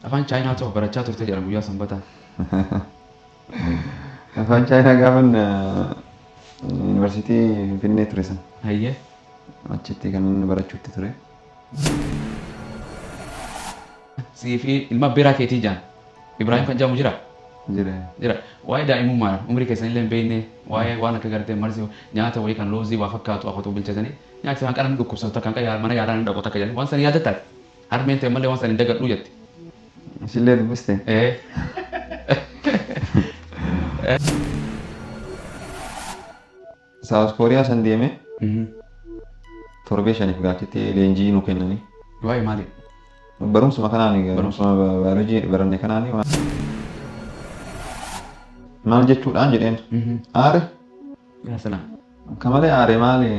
Afaan Chaayinaa ta'u barachaa turte jedhamu guyyaa sanbataa. Afaan Chaayinaa gaafan yuunivarsiitii Finfinnee ture san. Hayyee. Achitti kan inni barachuutti ture. Sii fi ilma biraa keetii jaan. Ibrahim kan jedhamu jira. Jira. Waa'ee daa'imummaa umrii keessanii illee hin beekne waa'ee waan akka gartee marsi nyaata wayii kan loozii waa fakkaatu afatu bilchatanii nyaata kan qalan dhukkubsatu kan mana yaalaa hin dhaqu takka jedhanii waan sana yaadataa harmeen ta'e malee waan sana hin dagadhuu jette. Isillee dubbiste. Saawus Kooriyaa san deeme torbee shaniif gaachitti leenjii nu kennanii. Waa'ee maali? Barumsuma kanaani barumsuma baayoloojii baranne kanaani maal jechuudhaan jedheen aare yaa salaam akka malee aare maali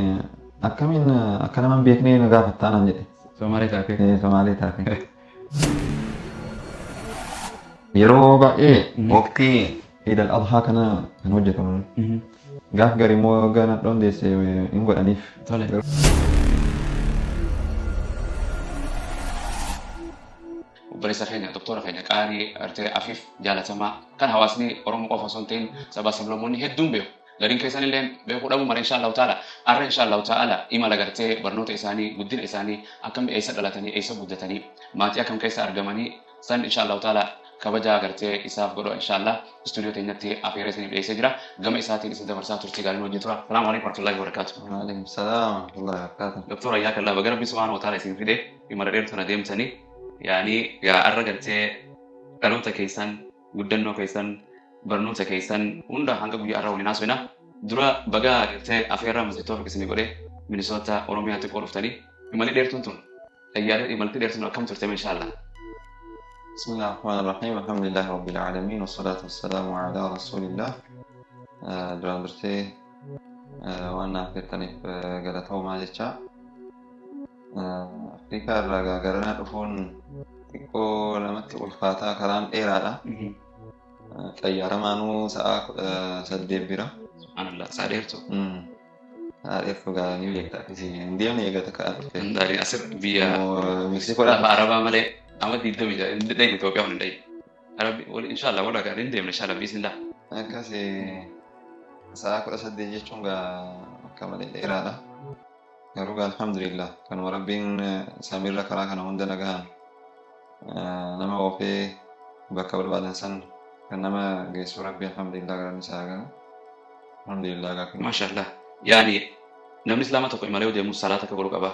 akkamiin akka nama hin beeknee na gaafattaa naan jedhe. Somaalee taate. Somaalee taate. Yeroo baay'ee waqtii Eid al-Adhaa kana kan hojjetamu. Gaaf gari immoo gana dhoondeesse hin godhaniif. Tole. Obboleessa keenya doktora keenya qaarii artee afiif jaalatamaa kan hawaasni Oromoo qofa osoo hin ta'in sabaa sablammoonni hedduun beeku. Gariin keessan illee beekuu dhabu mara insha Allah ta'ala arra insha Allah ta'ala imala gartee barnoota isaanii guddina isaanii akkam eessa dhalatanii eessa guddatanii maatii akkam keessa argamanii san insha Allah ta'ala kabaja gartee isaaf godhu insha Allah istuudiyoo teenyatti afeeree isiniif dhiyeessee jira gama isaatiin isin dabarsaa turtii gaariin hojii tura. Salaamu alaikum warahmatullahi wabarakatuh. Waalaikum salaam warahmatullahi wabarakatuh. Doktora yaa kallaa baga rabbi subhaanahu wa ta'ala isin fide imala dheertuu na deemtanii yaani yaa arra gartee dhaloota keessan guddannoo keessan barnoota keessan hunda hanga guyyaa irraa waliin haasofna dura baga gartee afeerraa masjidoo fiqisni godhee Minisoota Oromiyaatti qoodhuftanii imalli dheertuun tun imalli dheertuun akkam turte inshallah. بسم الله الرحمن الرحيم الحمد لله رب العالمين والصلاة والسلام على رسول الله دران درتي وانا فيتني قالتو ما جتشا أفريقيا الرقا قرنا دفون تقول لما تقول فاتا كلام إيرادا طيارة مانو سدي بيرا سبحان الله ساديرتو عارف قال نيويورك تاكسي انديان يجا تكا dari asir biya مكسيكو araba male amma didda mi dai Ethiopia wannan dai arabi wala inshallah wala ga din da inshallah bismillah akkasi saa kudha saddeet jechuun akka malee dheeraadha garuu alhamdulillah kan rabbiin samiirra karaa kana hunda nagahan nama oofee bakka barbaadan san kan nama geessu rabbi alhamdulillah garan isaa gara alhamdulillah gakin mashallah yani namni islaama tokko imalee deemu salaata ka godhu qaba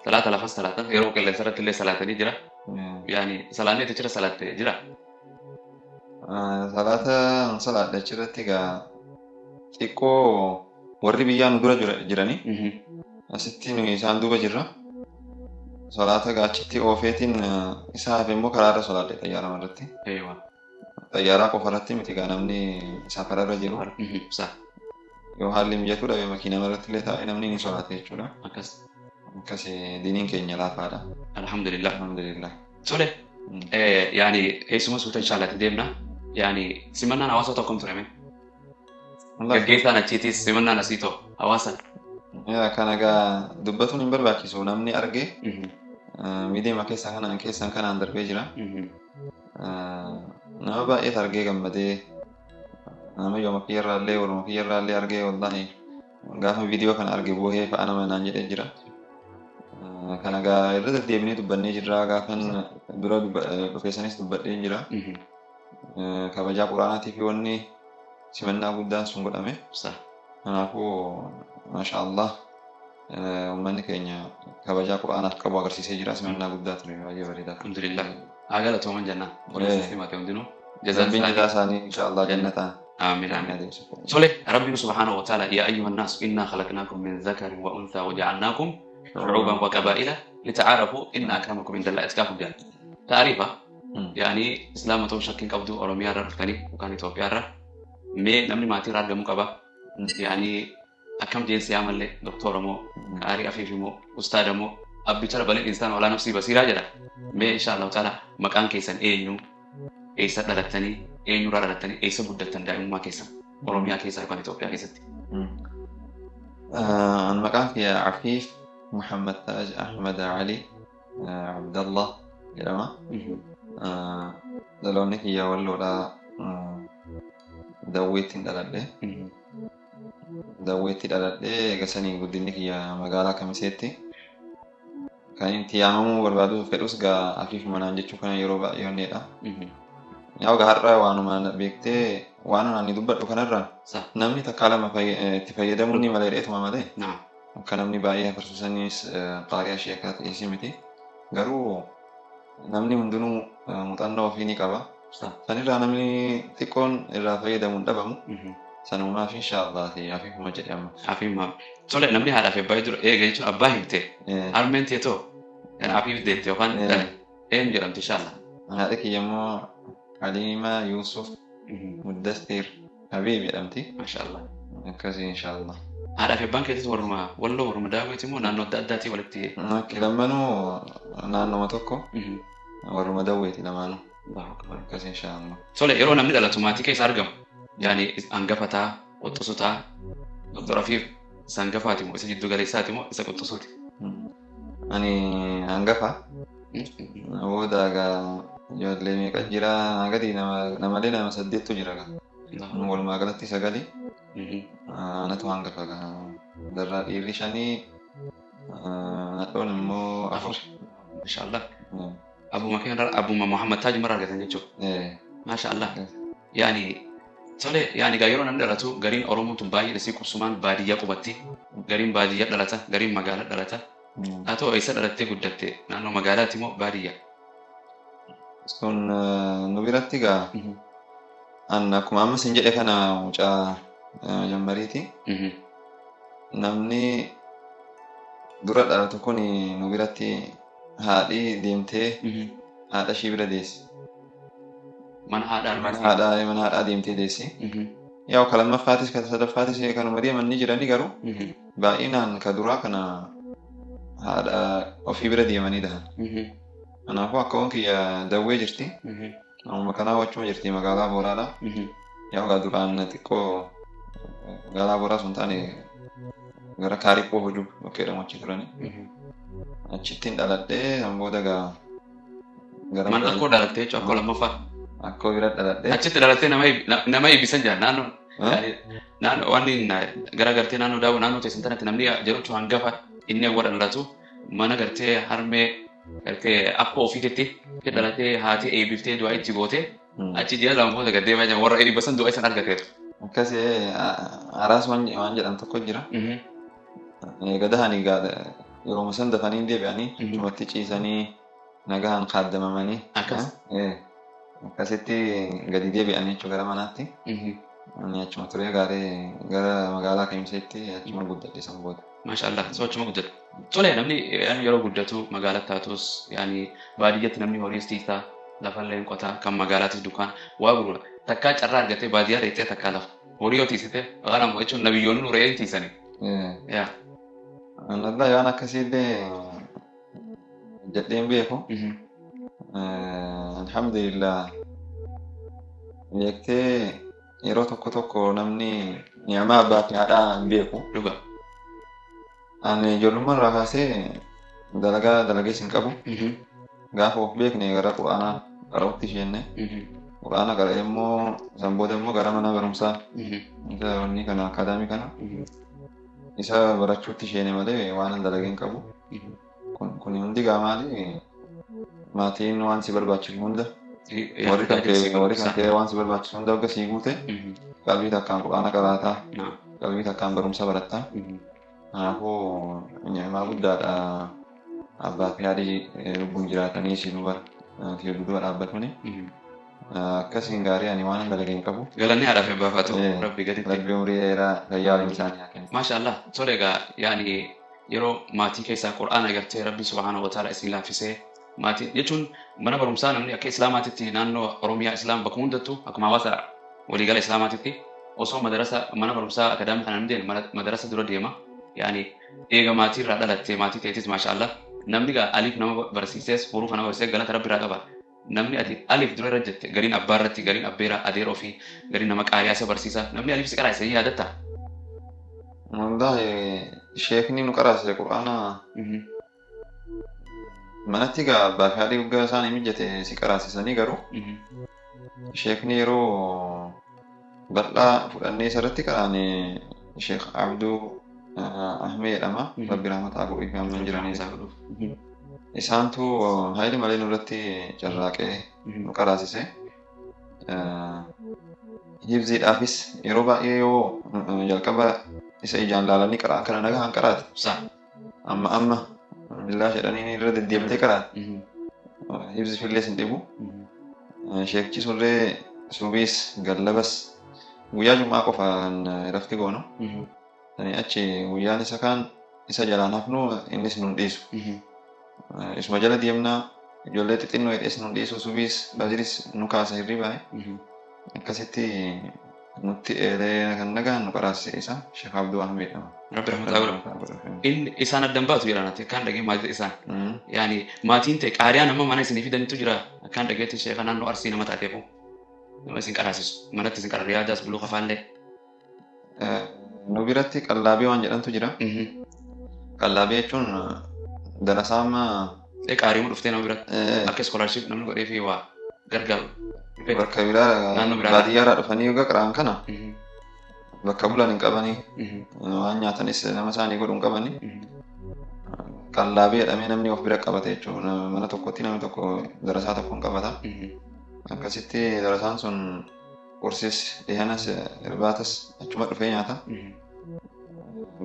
salaata lafas salaata yeroo qilleensa irratti illee salaatanii jira yani salaanni jira salaatte jira salaata achirratti egaa xiqqoo warri biyyaan dura jiranii asitti isaan duuba jirra salaata gaachitti oofeetiin isaaf immoo karaarra salaadhe xayyaara irratti xayyaaraa qofa irratti miti gaa namni safararra jiru yoo haalli mijatu dhabe makiina irratti illee taa'ee namni ni salaata jechuudha akkasi diiniin keenya laafaadha alhamdulillah tole yani eessuma suuta inshallah deemna yani simannaan hawaasa tokkom turame gaggeessaan achiitis simannaan asii ta'u hawaasa kan egaa dubbatuun hin barbaachisu namni argee miidiyaa keessan kanaan darbee jira nama baay'eet argee gammadee nama yoo makiyyarraallee warra makiyyarraallee argee wallahi gaafa viidiyoo kana arge boohee fa'a nama naan jedhee jira kan egaa irra deddeebinee dubbannee jirra gaafan dura dhufeessanis dubbadhee jira kabajaa quraanaatiif wanni simannaa guddaan sun godhame kanaafuu maasha Allah ummanni keenya kabajaa quraanaaf qabu agarsiisee jira simannaa guddaa ture baay'ee bareedaa alhamdulillah agala tooman jannaa wala sistimaate hundinuu jazaan isaanii insha Allah jannataan آمين آمين. سولي ربنا سبحانه وتعالى يا أيها الناس إنا خلقناكم من ذكر وأنثى وجعلناكم شعوبا وقبائل لتعارفوا إن أكرمكم عند الله أتقاكم جل. تعريفه يعني إسلام توشكين كبدو أوروميا رفتني وكان إثيوبيا رف مي نمني ما تيرار جمو كبا يعني أكم جنس يعمل له دكتور مو قاري أفيف مو أستاذ مو أبي ترى بل الإنسان ولا نفسي بصيرة جل. مي إن شاء الله تعالى مكان كيسن إينو إيسا دلتني إينو رارتني إيسا بدتن دائما ما كيسن أوروميا كيسا يكون إثيوبيا كيستي. المكان في عفيف محمد تاج أحمد علي عبد الله جرما dhaloonni kiyya walloodhaa Dawweetti dhaladhe. Dawweetti dhaladhee eegasanii guddinni kiyya magaalaa Kamiseetti. Kan itti yaamamuu barbaadu fedhus gaa afiif manaan jechuu kana yeroo baay'ee onneedha. Yaa gaa har'a waanuma beektee waan ani dubbadhu kanarraa namni takka lama itti fayyadamuun ni malee dheetuma malee. Akka namni baay'ee afarsuusanis qaariyaa ishee akka ta'eesi miti. Garuu namni hundinuu muuxannoo ofii ni qaba. Sanirraa namni xiqqoon irraa fayyadamuun dhabamu. Sanumaaf inshaallah afiifuma jedhama. Afiifuma. Tole namni haadhaaf abbaa jiru eega jechuun abbaa himte. Harmeen teetoo afiif deette yookaan eenyu jedhamti inshaallah. Haadha kiyya immoo Halima Yusuf Muddastir Habib jedhamti. Mashaallah. Akkasii inshaallah. Haadhaaf abbaan keessatti walloo warruma daawwiti immoo naannoo adda addaatii walitti. Lammanuu naannoma tokko warruma daawwiti lamaanuu. Akkasii inshaallah. Tole yeroo namni dhalatu maatii keessa argamu. Yani hangafataa, qoxxisuutaa, Dr. Afiif isa hangafaati moo isa jiddu galeessaati moo isa qoxxisuuti? Ani hangafa. Booda egaa ijoollee meeqa jira gadi namalee nama 8tu jira gaa. Walumaa galatti 9. Anatu hangafa gaa. Darraa dhiirri 5 nadhoon immoo 4. Mashaallah. Abuma keenya abuma Muhammad Taaj Umar argatan jechuudha. Mashaallah. Yani tole yani gaa yeroo namni dhalatu gariin Oromoo tun baay'ee isii qubsumaan baadiyyaa qubatti. Gariin baadiyyaa dhalata, gariin magaalaa dhalata. Haa ta'u eessa dhalattee guddatte naannoo magaalaati moo baadiyyaa? Sun nu biratti gaa akkuma amma sin jedhe kana mucaa jammariiti. Namni dura dhalatu kun nu biratti haadhi deemtee haadha ishii bira deessi. Mana haadhaa deemtee deessi. Yaa ka lammaffaatis ka sadaffaatis kanuma deemanii jiranii garuu baay'inaan ka duraa kana haadha ofii bira deemanii dahan. Kanaafuu akka wankiyya dawwee jirti. Amma kanaa wachuma jirti magaalaa Booraadha. Yaa gaa duraan xiqqoo magaalaa Booraa sun taane gara Kaariqqoo hojuu bakkeedhaan achi turani. Achittiin dhaladhee booda gaa gara mana akkoo dhalattee jechuudha akkoo lammaffaa. Akkoo bira dhaladhee. Achitti dhalattee nama eebbisan jira naannoo waan gara gartee naannoo daawwu naannoo teessan tanatti namni jedhu hangafa inni awwa dhalatu mana gartee harmee gartee akkoo ofiitti dhalatee haati eebbiftee du'aa itti gootee achi ji'a lama booda gaddee baay'ee warra eebbisan du'aa isan argateetu. Akkasii araas waan jedhan tokko jira. Gadahanii yeroo san dafanii deebi'anii chumatti ciisanii nagahan kaaddamamanii. Akkasitti gadi deebi'anii jechuudha gara manaatti. Ani achuma turee gara magaalaa Kamiseetti achuma guddadhe san booda. Mashaallah, so achuma guddadhe. Tole namni yeroo guddatu magaalaa taatus yaani baadiyyatti namni horiis tiisaa lafallee qotaa kan magaalaatis dukaan waa gurgura. Takkaa carraa argatee baadiyyaa reettee takkaa lafa. Horii yoo tiisite waan ammoo jechuun nabiyyoonni nu re'een tiisanii. Anadhaa waan akkasiillee jedheen beeku. Alhamdulillah beektee yeroo tokko namni ni'amaa abbaa fi haadhaa hin beeku. Ani ijoollummaa irraa kaasee dalagees hin qabu. Gaafa of beekne gara Quraanaa qara'utti isheenye. Quraana qara'ee immoo san booda immoo gara mana barumsaa wanni kana akaadaamii kana isa barachuutti isheenye malee waan dalagee hin qabu. Kun hundi gaa maali? Maatiin waan si barbaachisu hunda warri kan ta'e waan si barbaachisu hunda hogga sii guute qalbii takkaan Quraana qaraataa qalbii takkaan barumsa barataa. Kanaafuu ni'amaa guddaadha abbaa fi haadhi lubbuun jiraatanii si duuba dhaabbatuni. Akkasiin gaarii ani waan dalagee hin qabu. Galanni haadhaa fi abbaa fa'aa ta'u rabbi gaditti. Rabbi umurii dheeraa fayyaa isaanii haa kennu. Maashaallah tole egaa yaani yeroo maatii keessaa Qur'aana agartee rabbi subhaanahu wa ta'ala isin laaffisee maatii jechuun mana barumsaa namni akka islaamaatitti naannoo Oromiyaa islaam bakka hundattuu akkuma hawaasa waliigala islaamaatitti osoo mana barumsaa akaadaamii kana namni madarasa dura deema. Yani eega maatii irraa dhalattee maatii ta'etis maashaallah namni gaa aliif nama barsiisees huruf nama barsiisee galata rabbi irraa qaba. Namni ati aliif dura irra jette gariin abbaa irratti gariin abbeera adeeroo fi gariin nama qaaliyaa isa barsiisa namni aliif si qaraase yaadatta. Wallahi sheekni nu qaraase Qur'aana manatti egaa abbaa fi haadhi waggaa isaanii mijate si qaraasisanii garuu sheekni yeroo bal'aa fudhannee isarratti qaraane Sheek Abduu Ahmee jedhama. Rabbi rahmataa godhuu fi amma jiranii isaantu haayili malee nurratti carraaqee nu qaraasise. Hibziidhaafis yeroo baay'ee yoo jalqaba isa ijaan laalanii qaraan kana nagaan qaraate amma billaa jedhanii irra deddeebitee qaraate hibzi fillees hin dhibu. Sheekchi surree subiis gallabas guyyaa Jumaa qofa kan rafti goonu. Achi guyyaan isa kaan isa jalaan hafnu innis nun dhiisu. Isuma jala deemnaa ijoollee xixinnoo hidhees nun dhiisu subiis baziris nu kaasa hirribaa. Akkasitti nutti eelee kan nagaan nu qaraasise isa Sheek Abduu Ahmee jedhama. Rabbi rahmataa godhu. Inni isaan addan baatu jedhanati kan dhagee maatii isaan. Yaani maatiin ta'e qaariyaan amma mana isinii fidanitu jira kan dhageetti sheeka naannoo Arsii nama taateefu. Nama isin qaraasisu manatti isin qarra yaadaas buluu qafaallee. Nu biratti qallaabii waan jedhantu jira. Qallaabii jechuun dalasaa amma qaariimu dhuftee nama biratti akka iskoolaarship namni godhee fi waa gargaaru. Bakka biraa baadiyyaarraa dhufanii yoo qaraan kana bakka bulan hin qabanii waan nyaatanis nama isaanii godhu hin qabanii qallaabii jedhamee namni of bira qabata jechuudha. Mana tokkotti namni tokko darasaa tokko hin qabata. Akkasitti darasaan sun qorsis dhiyanas irbaatas achuma dhufee nyaata.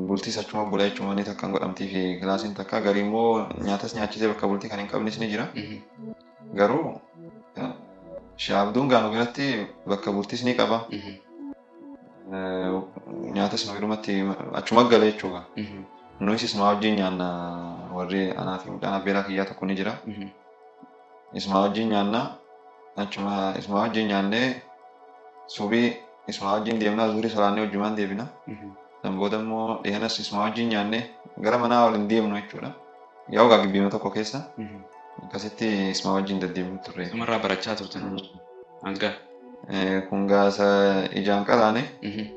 Bultiis achuma bula jechuudha wanni takka hin godhamtii fi kilaasiin takka garii immoo nyaatas nyaachisee bakka bultii kan hin qabnes ni jira. Garuu Sheek Abduun gaanu biratti bakka bultiis ni qaba. Nyaatas nu birumatti achuma gala jechuudha. Nuyis isuma wajjin nyaanna warri anaa fi mucaan abbeeraa kiyyaa tokko ni jira. Isuma wajjin nyaanna achuma isuma wajjin nyaannee subii isuma wajjin deemnaa zuurii salaannee wajjumaan deebina. San booda immoo dhiyanas isuma wajjin nyaannee gara manaa waliin deemnu jechuudha. Yaa ogaa gibbiima tokko keessa akkasitti isuma wajjin deddeemnu turre. Sumarraa barachaa turtan hanga. Kun gaasa ijaan qaraane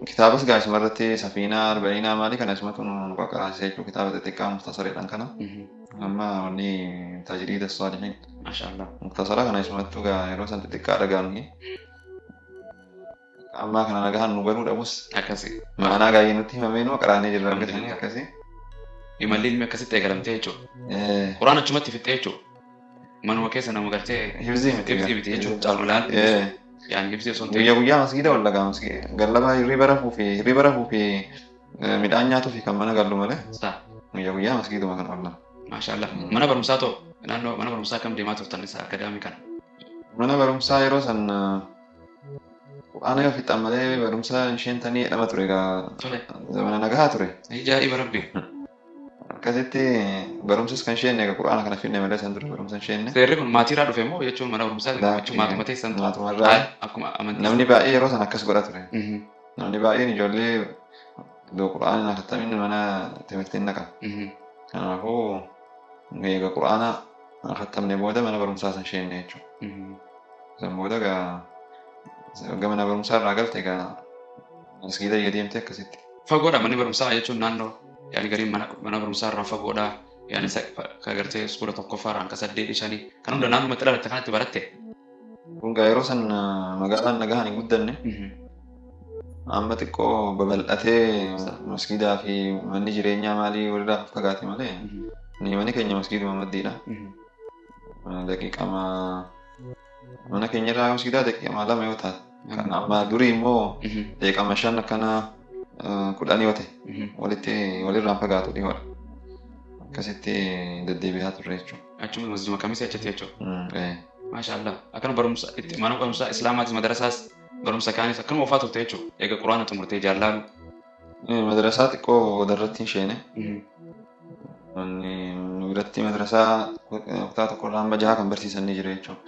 kitaabas gaa isumarratti safiinaa arba'inaa maalii kana isumatu nu qaqqaraasise jechuudha. Kitaaba xixiqqaa muktasareedhaan kana. Amma wanni tajriida saalihiin. Maashaallah. Muktasara kana isumattu gaa yeroo san xixiqqaa dhagaanu. Amma kana nagaan nu garuu dhabus akkasi. Maanaa gaayee nutti himamee nuu qaraanee jirra argatanii akkasi. Imalli ilmi akkasitti eegalamtee jechuudha. Quraan achumatti fixxee jechuudha. Manuma keessa nama galtee hibzii miti jechuudha. Caalulaan. Yani hibzii osoo guyyaa guyyaa masgiida wal dhagaa masgiida. Gallabaa hirriba rafuu fi midhaan nyaatuu fi kan mana gallu malee. Guyyaa guyyaa masgiiduma kan oolan. Maashaallah. Mana barumsaa ta'u naannoo mana barumsaa kam deemaa turtan isa akadaamii kana? Mana barumsaa yeroo san Qur'aana yoo fixan malee barumsa isheen tanii jedhama ture egaa zamana nagahaa ture. Ajaa'iba rabbi. Akkasitti barumsas kan isheen egaa Qur'aana kana finne malee san ture barumsa isheen. Seerri kun maatiirraa dhufe moo jechuun mana barumsaa maatuma teessan akkuma amantii. Namni baay'ee yeroo san akkas godha ture. Namni baay'een ijoollee iddoo Qur'aana naqatamin mana timirtiin naqa. Kanaafuu egaa Qur'aana naqatamne booda mana barumsaa san isheen jechuudha. San booda egaa mana barumsaa irraa galte egaa masgiida deemte akkasitti. Fagoodha manni barumsaa jechuun naannoo yaani gariin mana barumsaa irraa fagoodha yaani ka gartee iskoola tokkoffaa irraan ka 8-5 kan hunda naannoo maxxila irratti kanatti baratte. Kun gaa yeroo san magaalaan nagahaan hin guddanne amma xiqqoo babal'atee masgiidaa fi manni jireenyaa maalii walirraa fagaate malee ni manni keenya masgiiduma maddiidha. Daqiiqama mana keenya irraa masgiidaa daqiiqama 2 yoo taate kan amma durii immoo daqiiqama 5 akkana 10 yoo ta'e walirraan fagaatu dhiyoodha. Akkasitti deddeebi'aa turre jechuudha. Achuma masjiiduma kamisii achitti jechuudha. Maashaallah. Akkana barumsa mana barumsaa Islaamaatis madarasaas barumsa kaanis akkanuma ofaa turte jechuudha. Egaa Quraana xumurtee jaallaalu. Madarasaa xiqqoo darratti isheene. Biratti madarasaa kutaa tokko irraa amma 6 kan barsiisan ni jira jechuudha.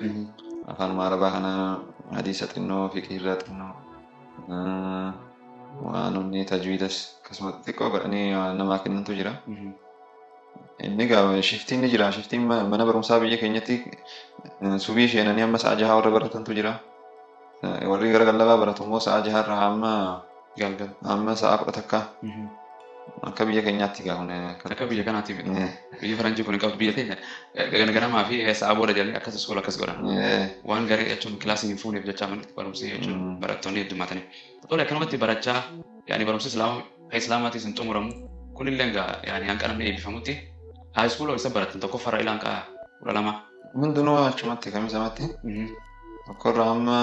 Afaan Arabaa kana hadiisa xinnoo fiqhiirraa xinnoo waan onni tajwiidas akkasumas xiqqoo godhanii namaa kennantu jira. Inni gaa shiftiin ni jira. Shiftiin mana barumsaa biyya keenyatti subii isheenanii amma sa'a 6 warra baratantu jira. Warri gara gallabaa baratu immoo sa'a 6 irraa amma sa'a 10 takka. Akka biyya keenyaatti gaafne akka biyya kanaatti biyya faranjii kun qabdu biyya teenya ganamaa fi sa'a booda jallee akkas iskoola akkas godhan waan gaarii jechuun kilaasii hin fuuneef jecha manatti barumsi jechuun barattoonni heddumatanii tole akkanumatti barachaa yaani barumsi islaamaatis hin xumuramu kunillee yaani hanqa namni eebbifamutti haayiskuuloo isa baratan tokko farra ilaan qaa 12 hundinuu achumatti kamisamatti tokkorraa amma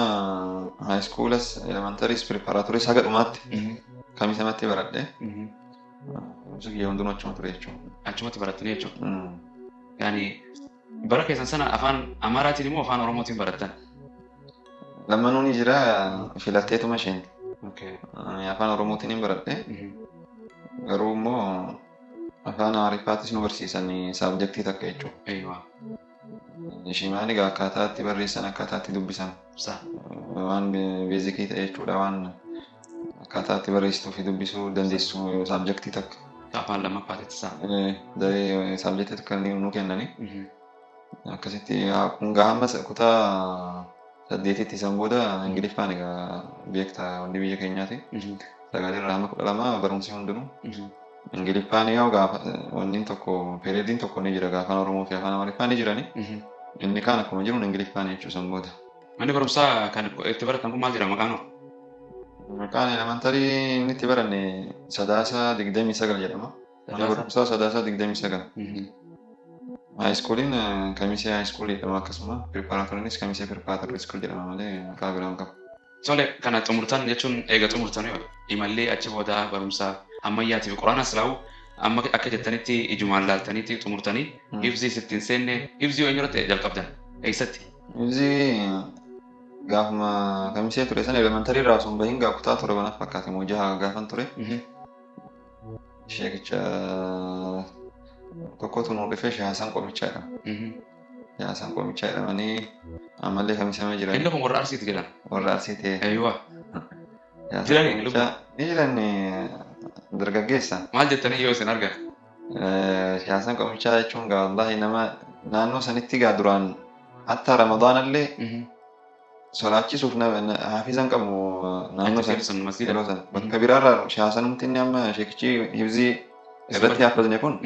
haayiskuulas elementaris preparaatoris haga dhumaatti kamisamatti baradhe Sugiyyaa hundinuu achuma ture jechuudha. Achumatti barattanii jechuudha. Yaani bara keessan sana afaan Amaaraatiin immoo afaan Oromootiin barattan? Lammanuu ni jira filatteetuma isheen. Afaan Oromootiin hin baradhe. Garuu immoo afaan Amaariffaatis nu barsiisan saabjektii takka jechuudha. Ishii maali akkaataa itti barreessan akkaataa itti dubbisan. Waan beezikii ta'e jechuudha waan akkaataa itti barreessituu fi dubbisuu dandeessu saabjektii takka. Afaan lammaffaatitti isaa. Daree saabjektii takka nu kennani. Akkasitti kungaa hamma kutaa 8tti isaan booda Ingiliffaan egaa beektaa hundi biyya keenyaati. Sagalee irraa hamma 12 barumsi hundinuu. Ingiliffaan yoo gaafa wanni tokko periodiin tokko ni jira gaafa Oromoo fi afaan Amaariffaan ni jirani. Inni kaan akkuma jiru Ingiliffaan jechuudha isaan booda. Manni barumsaa kan itti baratan kun maal jedhama maqaan hoo? Maqaan elementarii inni itti baranne Sadaasa 29 jedhama. Mana barumsaa Sadaasa 29. Haayiskuuliin Kamisee haayiskuulii jedhama akkasuma pireparaatooriinis Kamisee pireparaatoorii haayiskuul jedhama malee maqaa biraan qabu. Tole kana xumurtan jechuun eega xumurtan imallee achi booda barumsaa ammayyaati fi quraana islaamu amma akka jettanitti ijumaan laaltaniitti xumurtanii hifzii sittiin seenne hifzii eenyurratti jalqabdan eessatti? Hifzii gaafuma Kamisee ture san elementarii irraa osoo hin bahin kutaa torbanaaf fakkaate moo jaha gaafan ture. Sheekicha tokkotu nu dhufee Shaasan Qomichaa jedhama. Shaasan Qomichaa jedhamanii ammallee Kamisamee jiran. Inni kun warra Arsiiti jedhan. Warra Arsiiti. Eeyyuwa. Jiranii lubbu. Ni jiran dargaggeessa. Maal jettanii yoo isin argan? Shaasan Qomichaa jechuun wallaahi nama naannoo sanitti duraan hatta Ramadaanallee sodaachisuuf haafizan qabu naannoo san bakka biraarraa Shaasanumti inni amma sheekichi hifzii irratti haafazne kun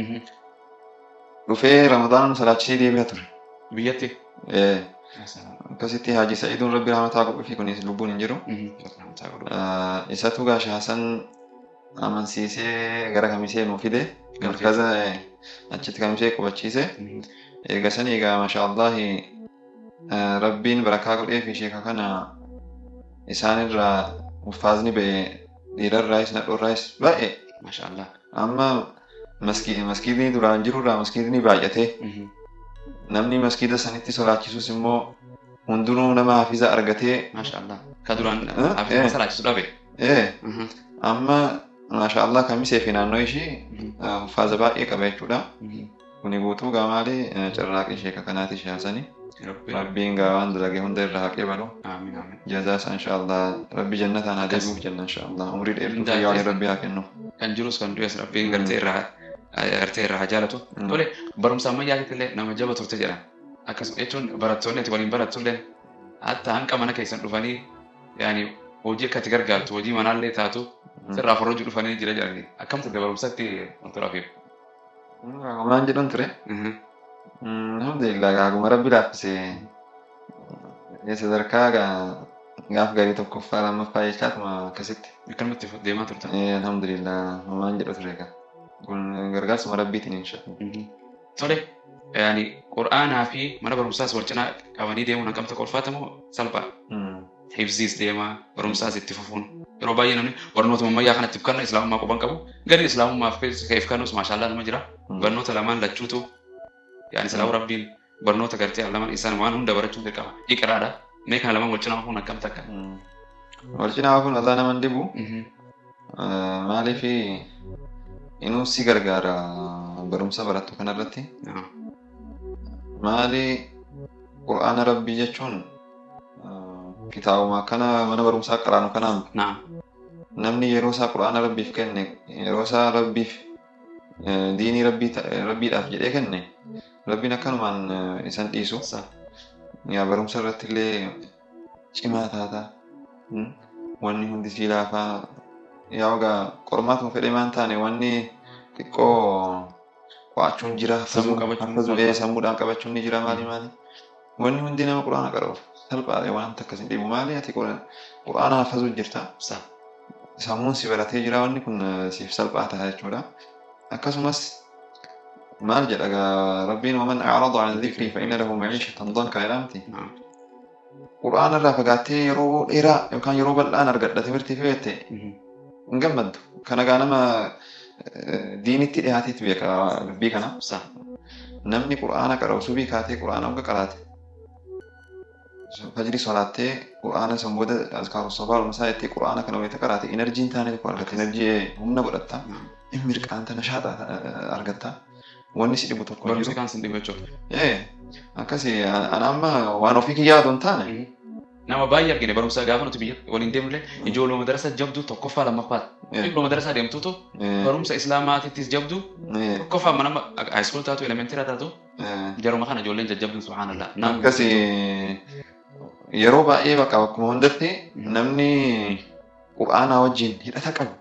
dhufee Ramadaana nu sodaachisee deebi'aa ture. Biyyatti? Akkasitti Haaji Sa'iiduun Rabbi rahmataa godhuu fi kunis lubbuun hin jiru. Isatu gaa Shaasan amansiisee gara Kamisee nu fide markaza achitti Kamisee qubachiise. Eega sanii egaa maashaallahi Rabbiin barakaa godhee fi sheeka kana isaanirraa uffaazni ba'e dhiirarraayis nadhoorraayis baay'ee. Maashaallah. Amma maskiidni duraan jirurraa maskiidni baay'atee namni maskiida sanitti sodaachisuus immoo hundinuu nama hafiza argatee. Maashaallah. Ka duraan hafiza sodaachisu dhabe. Amma maashaallah Kamisee fi naannoo ishii uffaaza baay'ee qaba jechuudha. Kuni guutuu gaa maali carraaqii sheeka kanaati Shaasanii. Rabbiin gaa waan dalagee hunda irraa haqee balu. Jazaasa inshaallah Rabbi jannataan haa deebi'uuf jenna inshaallah umrii dheertuu fayyaa Rabbi haa kennu. Kan jirus kan du'es Rabbiin gartee irraa haa jaalatu. Tole barumsa ammayyaatitti illee nama jaba turte jedhan. Akkasuma jechuun barattoonni ati waliin barattullee hatta hanqa mana keessan dhufanii yaani hojii akka itti gargaartu hojii manaallee taatu sirraa forrojii dhufanii jira jedhanii akkam turte barumsatti wantoota hafiif. Waan jedhan ture. Alhamdulillah gaaguma Rabbi laaffisee sadarkaa gaaf gaarii tokkoffaa lammaffaa jechaatuma akkasitti. Akkanumatti deemaa turtan. Alhamdulillah waan jedhu ture egaa. Kun gargaarsuma Rabbiitiin inshaallah. Tole yaani Qur'aanaa fi mana barumsaas wal cinaa qabanii deemuun akkam tokko ulfaata moo salphaa? Hifziis deemaa barumsaas itti fufuun yeroo baay'ee namni barnoota ammayyaa kanatti kan islaamummaa quban qabu gadi islaamummaaf keef kanus maashaallah nama jira barnoota lamaan lachuutu yaani salaamu Rabbiin barnoota gartee lamaan isaan waan hunda barachuun dirqama iqraadha mee kana lamaan wal cinaa fufuun akkam takka? Wal cinaa fufuun Allah nama hin dibu maaliif inuu si gargaara barumsa barattu kanarratti maali Qur'aana Rabbii jechuun kitaabuma kana mana barumsaa qaraanu kanaan namni yeroo isaa Qur'aana Rabbiif kenne yeroo isaa Rabbiif diinii Rabbiidhaaf jedhee kenne Rabbiin akkanumaan isan dhiisu yaa barumsa irratti illee cimaa taata wanni hundi si laafaa yaa ogaa qormaatuma fedhee maan taane wanni xiqqoo qo'achuun jira. Sammuu qabachuun sammuudhaan qabachuun ni jira maali. Wanni hundi nama quraana qaruuf salphaadha waan akkasiin dhibu maali ati quraana hafazuu jirta. Sammuun si baratee jira wanni kun siif salphaa ta'a jechuudha. Akkasumas maal jedha rabbiin waman a'rada an dhikrii fa inna lahu ma'iishatan danka jedhamti. Quraana irraa fagaattee yeroo dheeraa yookaan yeroo bal'aan argadha timirtii fe'atte hin gammaddu. Kana gaa nama diinitti dhiyaateetu beeka dubbii kana. Namni quraana qara'u subii kaatee quraana hogga qaraate. Fajri solaattee quraana san booda azkaaru sabaa masaa jettee quraana kana wayita qaraate enerjiin taane tokko argatta. Enerjii humna godhatta. Mirqaanta nashaata argatta. Wanni si dhibu tokko jiru. Barumsi kan sin dhibu jechuudha. Akkasii ana amma waan ofii kiyyaa otoo hin taane. Nama baay'ee argine barumsa gaafa nuti biyya waliin deemnullee ijoollee madarasa jabduu tokkoffaa lammaffaati. Ijoollee madarasa deemtutu barumsa islaamaatittis jabduu tokkoffaa mana haayiskool taatu elementiira taatu jaruma kana ijoolleen jajjabduun subhaanallah. Akkasii yeroo baay'ee bakka akkuma hundatti namni quraanaa wajjin hidhata qabu.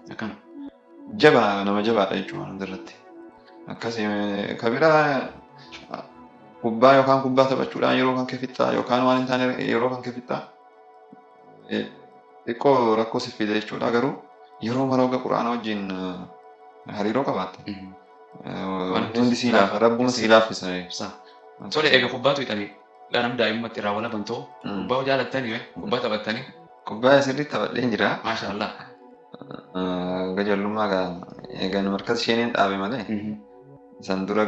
Nama jabaadha jechuudha hundarratti. Akkasii kabiraa kubbaa yookaan kubbaa taphachuudhaan yeroo kan kefittaa yookaan waan hin taane yeroo kan kefittaa xiqqoo rakkoo si fida jechuudha. Garuu yeroo marooga quraana wajjin hariiroo qabaatte. Hundi si laafa rabbuma si laaffisa. Tole egaa kubbaatu hidhanii dhanam daa'immatti irraa wala bantoo kubbaa jaalattanii kubbaa taphattanii. Kubbaa sirriitti taphadheen jira. Maashaallah. Gajallummaa eegan markaz isheen dhaabe malee. San dura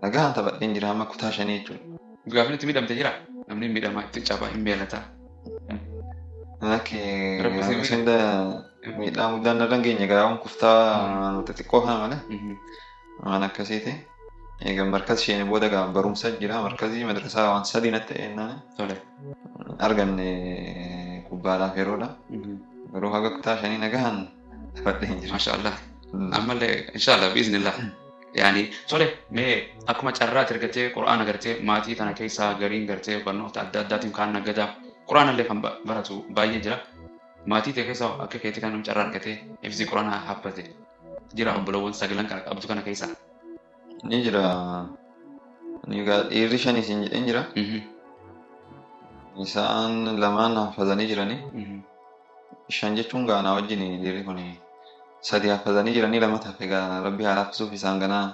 nagaan taphadheen jira amma kutaa 5 jechuudha. Gaafni itti miidhamte jira. Namni miidhamaa itti cabaa hin beelataa. Senda miidhaa guddaan narra hin geenye gaa'uun kuftaa xixiqqoo kana malee. Waan akkasiiti. Eegan markaz isheen booda barumsa jira. Markazii madrasaa waan sadii natti ta'ennaan arganne kubbaadhaaf yeroodha. Garuu haga kutaa 5 nagaan taphadheen jira. Maashaallah. Ammallee inshaallah biiznillah. Yani tole mee akkuma carraatti argattee quraana gartee maatii kana keessaa gariin gartee barnoota adda addaatiin kaan naggadaa quraanallee kan baratu baay'ee jira. Maatii ta'e keessaa akka keetii kan carraa argatee ibsi quraanaa haabbate jira obbolawwan sagalan qabdu kana keessaa. Ni jira. Dhiirri 5 isin jedheen jira. Isaan lamaan hafazanii jiranii. 5 jechuun gaanaa wajjin dhiirri kun sadii hafazanii jiranii lama tafe egaa rabbi haa laaffisuuf isaan ganaa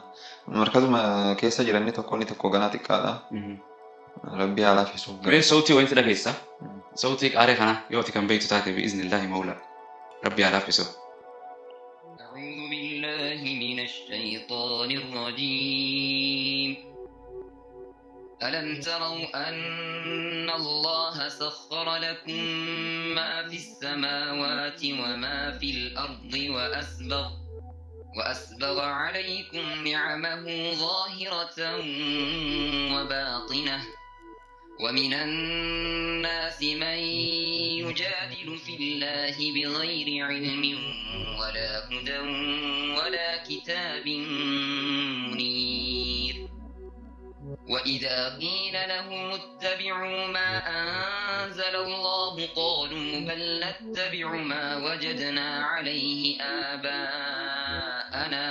markazuma keessa jiranii tokko ganaa xiqqaadha. Rabbi haa laaffisuuf. Mee sautii wayitti dhageessa. Sautii qaaree kana yooti kan beektu taate bi'iznillaahi mawla. Rabbi haa laaffisuuf. أعوذ بالله من الشيطان الرجيم ألم تروا أن الله سخر لكم ما في السماوات وما في الأرض وأسبغ عليكم نعمه ظاهرة وباطنة ومن الناس من يجادل في الله بغير علم ولا هدى ولا كتاب منير وإذا قيل لهم اتبعوا ما أنزل الله قالوا بل نتبع ما وجدنا عليه آباءنا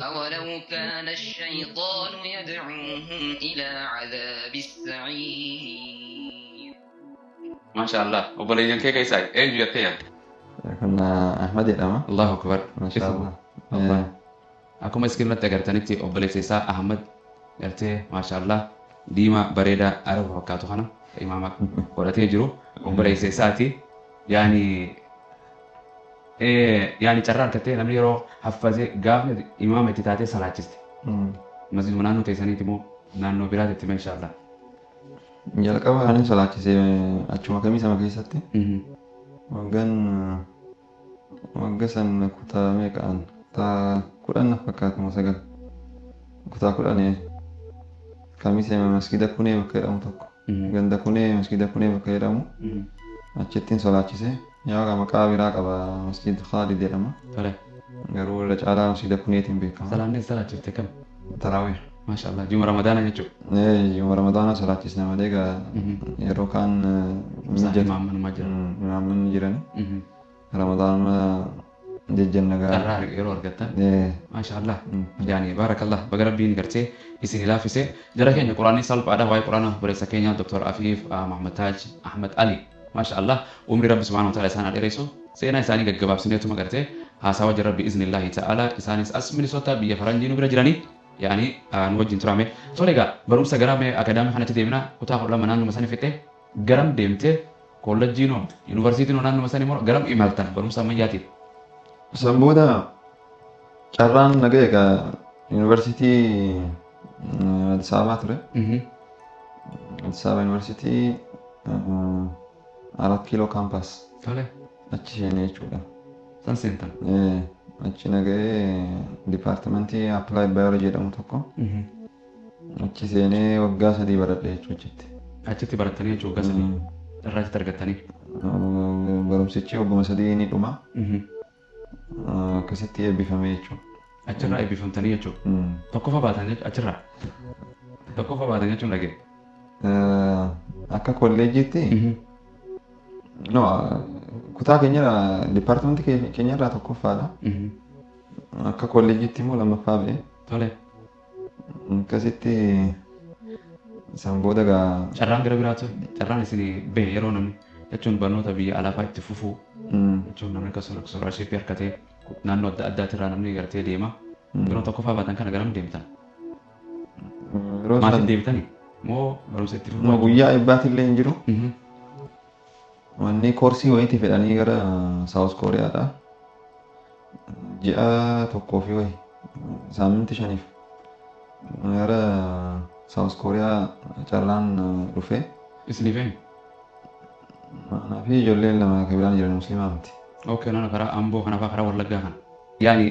أولو كان الشيطان يدعوهم إلى عذاب السعير. ما شاء الله. وبلين كيف يساعد؟ أين يتيا؟ كنا أحمد الأمة. الله أكبر. ما شاء الله. الله. أكو مسكين نتقرتني تي وبلين سيسا أحمد. يرتي ما شاء الله. ديما بريدة أعرف وقاته خنا إمامك. ولا تيجرو وبلين سيساتي يعني يعني ترى كتير نمني يرو حفظه قام إمام تتاتي صلاة جست. مسجد منانو تيساني تمو نانو براد تيم إن شاء الله. جل كم هني صلاة جست أشوف كمي سما كيساتي. وعن كتا ميكان تا كلنا فكات مسجد كتا كلنا kami sama masjid kune makairam tokko ganda kune masjid kune makairam achettin solaachise yaa gama qaabira qaba masjid Khalid jedhama garuu la caala masjid kuneetiin beekama salaanni salaachifte kam tarawih maashaallah juma ramadaana jechuudha juma ramadaana salaachisna malee gaa yeroo kaan imaamman jirani ramadaana jejjenna Carraa yeroo argattan. Maashaallah. Yani baarakallah baga rabbiin gartee isin ilaafise jara keenya quraanii salphaadha waa'ee quraana barreessa keenya Dr. Afiif Muhammad Taaj Ahmad Ali maashaallah umri rabbi subhanahu wa ta'ala isaan dheereessu seenaa isaanii gaggabaabsineetuma gartee haasawa jara rabbi iznillahi ta'ala isaanis as Minnesota biyya faranjii nu bira jiranii yani nu wajjin turame tole egaa barumsa garamee akadaamii kanatti deemina kutaa kudha lamaa naannuma sanii fixee garam deemtee koolleejjii noo yuunivarsiitii noo naannuma sanii moo garam imaltan barumsa ammayyaatiif. San booda carraan nagaa egaa yuunivarsiitii Addis Ababaa ture. Addis Ababa yuunivarsiitii 4 kiiloo kaampaas Tole achi seenee jechuudha. san seentan. Achi nagahee dipaartimentii appilaayid baayoloojii jedhamu tokko achi seenee waggaa 3 baradhe jechuudha. Achitti barattanii jechuu waggaa 3 irraa achitti argattanii. Barumsichi wagguma 3 ni dhuma. Akkasitti eebbifame jechuudha. Achirraa eebbifamtanii jechuudha. Tokkoffaa baatan achirraa. Tokkoffaa baatan jechuun dhagee. Akka kolleejjiitti no kutaa keenya dipaartimentii keenyarraa tokkoffaadha. Akka kolleejjiitti immoo lammaffaa ba'e. Tole. Akkasitti san booda gaa Carraan gara biraatu carraan isin ba'e yeroo namni jechuun barnoota biyya alaafaa itti fufuu jechuun namni akka soorashipii harkatee naannoo adda addaatirraa namni gartee deema. Yeroo tokkoffaa baatan kana garam deemtan? Maatiin deebitanii moo barumsa itti fufuu? Guyyaa eebbaatillee hin jiru. Wanni koorsii wayiitii fedhanii gara Saawus Kooriyaadha. Ji'a tokkoo fi wayi saaminti 5 gara Saawus Kooriyaa carraan dhufe. Isinii fe'in? Anaa fi ijoolleen lama kan biraan jiran musliimaa miti. Okay, nana karaa Amboo kana fa'aa karaa Wallaggaa kana. Yaani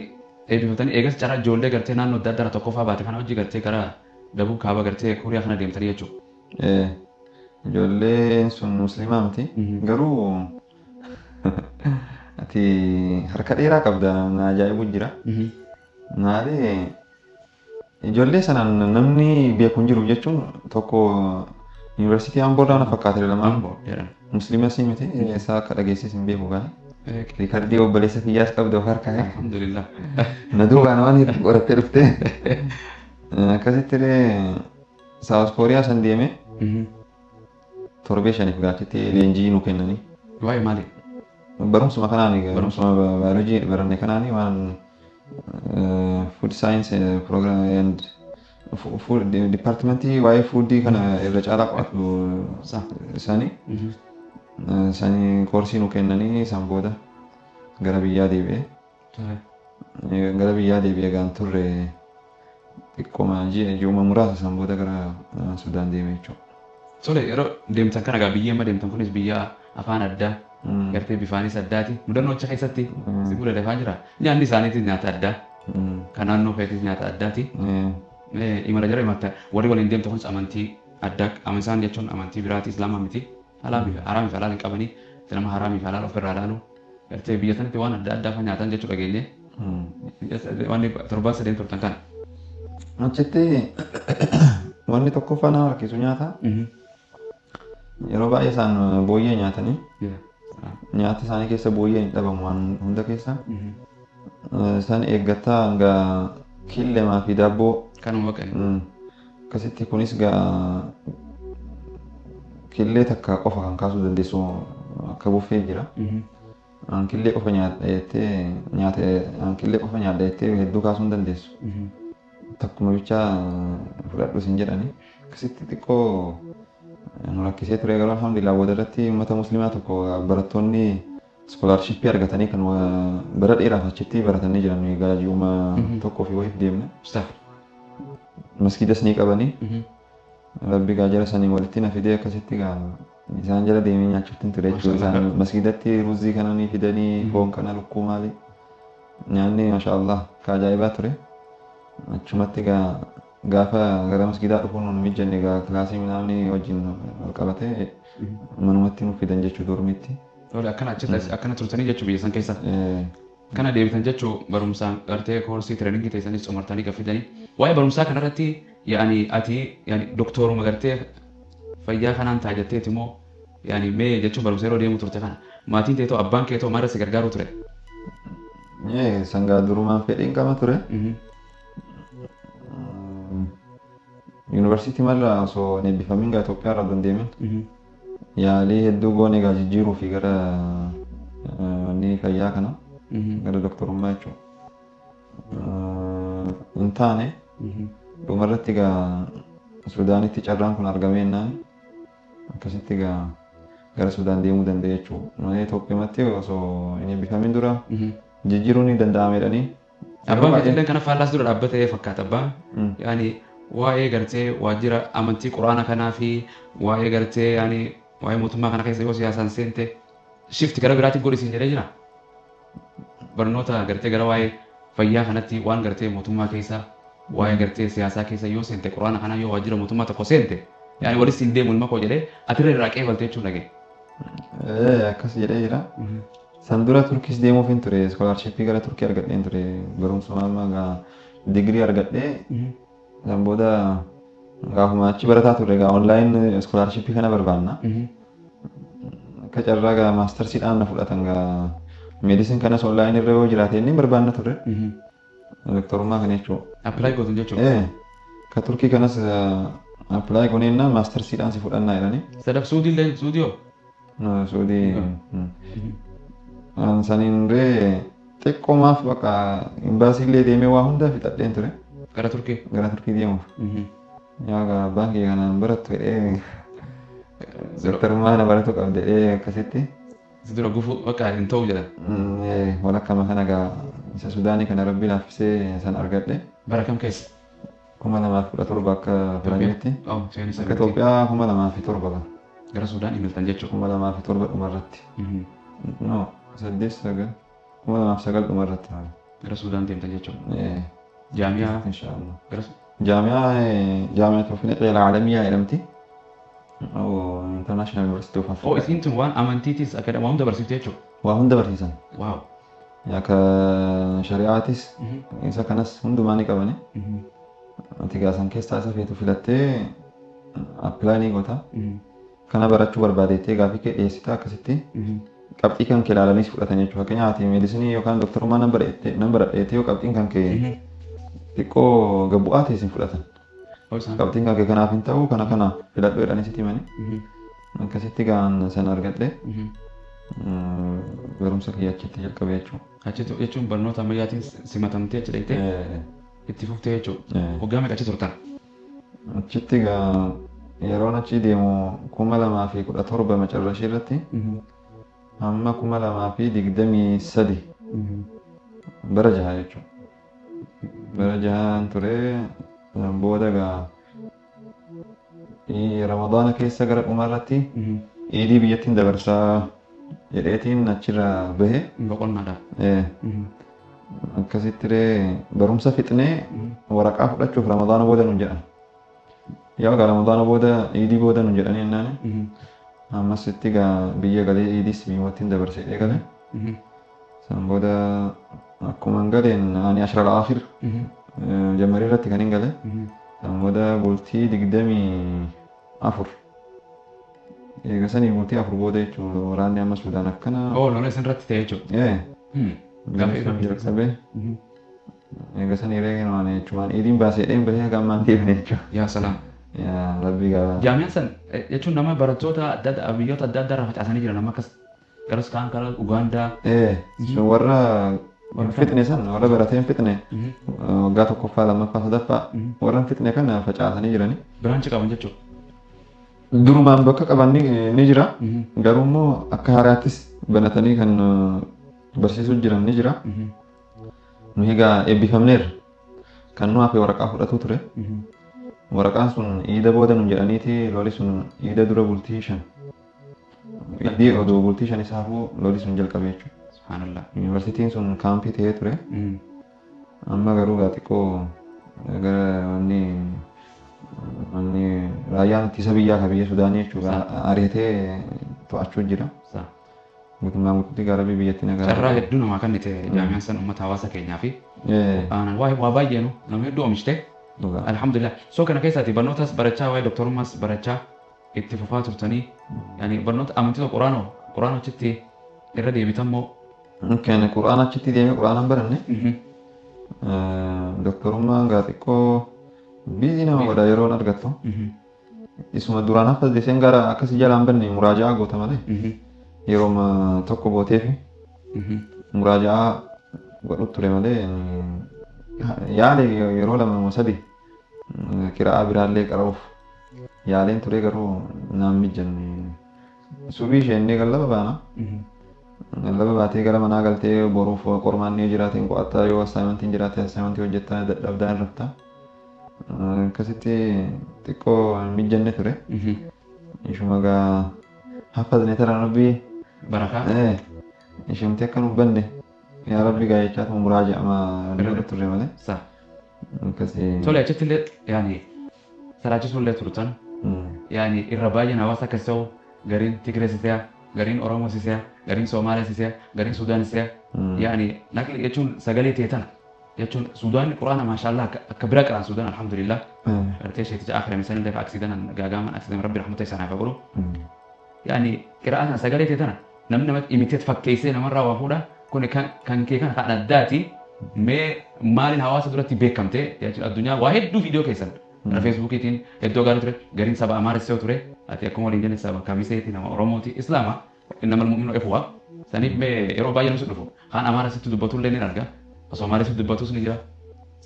eebbifatanii eegas carraa ijoollee gartee naannoo adda addaa tokkoffaa baate kana hojii gartee gara Dabuu Kaaba gartee Kooriyaa kana deemtanii jechuudha. Ijoolleen sun musliimaa miti. Garuu ati harka dheeraa qabda na ajaa'ibu jira. Maalee ijoollee sanaan namni beeku hin jiru jechuun tokko yuunivarsiitii Amboorraa na fakkaate lamaan musliima si miti isaa akka dhageessis hin beeku gaa. Riikardii obboleessa kiyyaas qabdu of harkaa. Alhamdulillah. Na duubaan waan itti qorattee dhufte. Akkasitti Saawus Kooriyaa san deeme torbee 5 gaachitti leenjii nu kennanii. Waa'ee maali? Barumsuma kanaani barumsuma baayoloojii baranne kanaani waan food science program and food departmentii waa'ee foodii kana irra caalaa qo'atu isaanii. Isaanii koorsii nu kennanii san booda gara biyyaa deebi'ee. Gara biyyaa deebi'ee gaan turre xiqqooma ji'uma muraasa san booda gara Sudaan deeme jechuudha. Tole yeroo deemtan kana egaa biyya amma deemtan kunis biyya afaan addaa gartee bifaanis addaati. Mudannoo achi keessatti si mudate afaan jira. Nyaanni isaaniitis nyaata addaa. Kan naannoo feetis nyaata addaati. Imala jara himatta warri waliin deemte kunis amantii addaa amantaan jechuun amantii biraati islaamaa miti. Haraamii fi halaal hin qabanii nama haraamii fi halaal ofirraa ilaalu gartee biyya sanatti waan adda addaa nyaatan jechuu dhageenye. Wanni 7 turtan kana. Achitti wanni tokkoffaa nama harkisu nyaata. Yeroo baay'ee isaan booyyee nyaatanii. Nyaata isaanii keessa booyyee hin dhabamu waan hunda keessa. Isaan eeggataa hanga killemaa fi daabboo. Kanuma baqanii. Akkasitti kunis gaa killee takka qofa kan kaasuu dandeessu akka buffee jira. Killee qofa killee qofa nyaadha jettee hedduu kaasuu hin dandeessu. Takkuma bicha fudhadhu sin jedhani. Akkasitti xiqqoo nu rakkisee ture garuu alhamdulillah booda irratti uummata musliimaa tokko barattoonni iskoolaarshippii argatanii kan bara dheeraaf achitti baratanii jiran gaajuma tokkoo fi wayiif deemne. Maskiidas ni qabanii. Rabbi gaajara sanii walitti na fidee akkasitti isaan jala deemee nyaachuutti ture jechuudha. Isaan maskiidatti ruuzii kana ni fidanii foon kana lukkuu maali nyaanni maashaallah ka ajaa'ibaa ture. Achumatti gaafa gara maskiidaa dhufuun nu mijanne kilaasii midhaanii wajjin wal qabatee manumatti nu fidan jechuu dormitti. Akkana turtanii jechuu biyya san keessa. Kana deebitan jechuu barumsaan gartee koorsii tireeningii teessanis xumurtanii gaffidanii. Waa'ee barumsaa kanarratti yaani ati yaani doktoruma gartee fayyaa kanaan ta'a jetteeti moo yaani mee jechuun barumsa yeroo deemu turte kana maatiin teetoo abbaan keetoo maal si gargaaru ture? Sangaa durumaan fedhiin qaba ture. Yuunivarsiitii mala osoo hin eebbifamin gaa Itoophiyaa irraa dandeemin. Yaalii hedduu goone gaa jijjiiruu fi gara wanni fayyaa kana gara doktorummaa jechuudha. Hin taane dhumarratti gaa Suudaanitti carraan kun argamee jennaan akkasitti gaa gara Suudaan deemuu danda'e jechuudha. Malee Itoophiyaatti osoo hin eebbifamin dura jijjiiruun ni danda'ameedhanii. Abbaan Fatiileen kana faallaas dura dhaabbatee fakkaata abbaan. Yaani waa'ee gartee waajjira amantii quraana kanaa fi waa'ee gartee yaani waa'ee mootummaa kana keessa yoo siyaasaan seente shifti gara biraatiin godhisiin jedhee jira. Barnoota gartee gara waa'ee fayyaa kanatti waan gartee mootummaa keessa waa'ee gartee siyaasaa keessa yoo seente quraana kanaa yoo waajjira mootummaa tokko seente yaani walitti hin deemu ilma koo jedhee atirra irraa qeebaltee jechuun dhagee. Akkas jedhee jira. San dura Turkiis deemuuf hin ture iskoolaarshippii gara Turkii argadheen ture barumsa amma digirii argadhee san booda gaafuma achi barataa ture gaa onlaayin iskoolaarshippii kana barbaanna. Akka carraa gaa maastarsiidhaan na fudhatan gaa meedisin kanas onlaayin irra yoo jiraate inni barbaanna ture. Doktorummaa kana jechuudha. Appilaayi gootuun jechuudha. Ka Turkii kanas appilaayi gooneenna maastarsiidhaan si fudhannaa jedhanii. Sadaf Suudiillee Suudiyoo? Suudii. Saniin ree xiqqoomaaf bakka imbaasiillee deemee waa hunda fixadheen ture. Gara Turkii? Gara Turkii deemuuf. Yaa baankii kanaan barattu jedhee doktorummaa na baratu qabda jedhee akkasitti. Dura gufuu bakka hin ta'u jedhan. Walakkama kana gaa isa Suudaanii kana rabbi laaffisee san argadhe. Bara kam keessa? 2017 akka Firaanjiitti. Akka Itoophiyaa 2007 gara Suudaan imaltan jechuudha. 2007 dhumarratti. No, 8 2009 dhumarratti. Gara Suudaan deemtan jechuudha. Jaamiyaa Inshaallah. gara جامعة أفريقيا العالمية علمتي أو International University of Africa. isiin tun waan amantiitis akka waa hunda barsiiftee jechuudha. وهند برسيسان Waaw. يا كشريعاتيس إذا كناس هند ماني كبني أنت جالسان كيس تاسا فيتو فيلتة أبلاني قطع كنا براتشو برباديتي غافي كي إيسيتا كسيتي قبتي كان كلا لنيس فلتاني شو كني عاتي ميديسيني يو كان دكتور ما نمبر إيتي وقبتي كان كي تكو جبواتي سين فلتان قبتي كان كي كنا فينتاو كنا فيلتو إيراني سيتي ماني كسيتي كان سنار قدلي barumsa kiyya achitti jalqabee jechuudha. Achitti jechuun barnoota ammayyaatiin simatamtee achi dhaqxee itti fuftee jechuudha. Waggaa meeqa achi turtan? Achitti yeroon achi deemu 2017 macarrashii irratti amma 2023 bara jaha jechuudha. Bara jahaan ture booda Ramadaana keessa gara dhumaarratti Eidii biyyattiin dabarsaa jedheetiin achirra bahe. Boqonnaadha. Akkasitti barumsa fixnee waraqaa fudhachuuf Ramadaana booda nu jedhan. Yaa Ramadaana booda Eidii booda nu jedhanii jennaan. Ammas itti biyya galee Eidiis biyyattiin dabarsee galee. San booda akkuma galeen ani ashra al-aakhir jammarii irratti kan hin galee. San booda bultii 24. Eegasanii bultii 4 booda jechuudha waraanni amma Suudaan akkana. Lola isin irratti ta'e jechuudha. Gaafa jalqabee. Eegasanii reegin waan jechuudha Eidiin baasee bahee gammaan deemne jechuudha. Yaa salaam. Yaa rabbi gaafa. Jaamiyaan san jechuun nama barattoota adda addaa biyyoota adda addaa irraa facaasanii jiran amma akkas garas kaan karaa Ugaandaa. Warra fixne san warra barateen fixne waggaa tokkoffaa lammaffaa sadaffaa warra fixne kana facaasanii jirani. Biraanchi qaban jechuudha. Durumaan bakka qaban ni jira. Garuu immoo akka haaraattis banatanii kan barsiisuu jiran ni jira. Nu egaa eebbifamneerra. Kan nu hafe waraqaa fudhatu ture. Waraqaan sun iida booda nu jedhaniiti loli sun iida dura bultii 5. Iddii oduu bultii 5 isaafuu loli sun jalqabee jechuudha. Subhaanallah. Yuunivarsiitiin sun kaampii ta'ee ture. Amma garuu xiqqoo gara wanni raayyaan ittisa biyyaa kan biyya Sudaanii jechuudha ariitee to'achuu jira. Mootummaa guutuutti gara biyyattii nagaa. Carraa hedduu namaa kan ta'e jaamiyaan san uummata hawaasa keenyaa fi waa baay'ee nama hedduu oomishte. Alhamdulillah. Soo kana keessaati barnootas barachaa waa'ee doktorummaas barachaa itti fufaa turtanii barnoota amantii quraanoo achitti irra deebitan moo Kan Qur'aan achitti deemee Qur'aanan baranne doktorummaan gaa xiqqoo biizii nama godha yeroon argattu. Isuma duraan hafas deseen gara akkasii jalaan banne muraaja'aa goota malee yerooma tokko bootee fi muraaja'aa godhu ture malee yaale yeroo lama sadii qiraa'aa biraallee qara'uuf yaaleen ture garuu naan mijanne subii isheen gallaba baana. Laba baatee gara manaa galtee boruuf qormaanni jiraateen qo'attaa yoo assaayimentiin jiraate assaayimentii hojjettaa dadhabdaa hin raftaa. Akkasitti xiqqoo hin mijanne ture. Ishuma gaa hafazne tara rabbii barakaa ishumti akka nuuf banne yaa rabbi gaa jechaa ta'u muraaja'ama dura turre malee. Saa. Akkasii. Tole achitti illee yaani salaachisuu illee turtan. Yaani irra baay'een hawaasa akkasii ta'u gariin Tigreessisee gariin Oromoosisee gariin Somaaleesisee gariin Sudaanisee yaani naqli jechuun sagalee teetan jechuun Sudaan Quraana maashaallah akka bira qaraan Sudaan alhamdulillah artee sheeticha akhiraa misan illee aksidan gaagaman aksidan rabbi rahmata isaanii haa godhu yaani qiraa'aan sagalee teetan namni nama imiteet fakkeessee namarraa waa fuudha kun kan kee kan addaati mee maaliin hawaasa duratti beekamte jechuun addunyaa waa hedduu viidiyoo keessan na Facebookiitiin hedduu gaarii ture gariin saba Amaarissee ture ati akkuma waliin jenne saba Kamiseeti nama Oromooti Islaama innama mu'minu efuwa saniif mee yeroo baay'ee nuti dhufu kaan Amaaressitti dubbatu illee ni arga Somaaleessitti dubbatus ni jira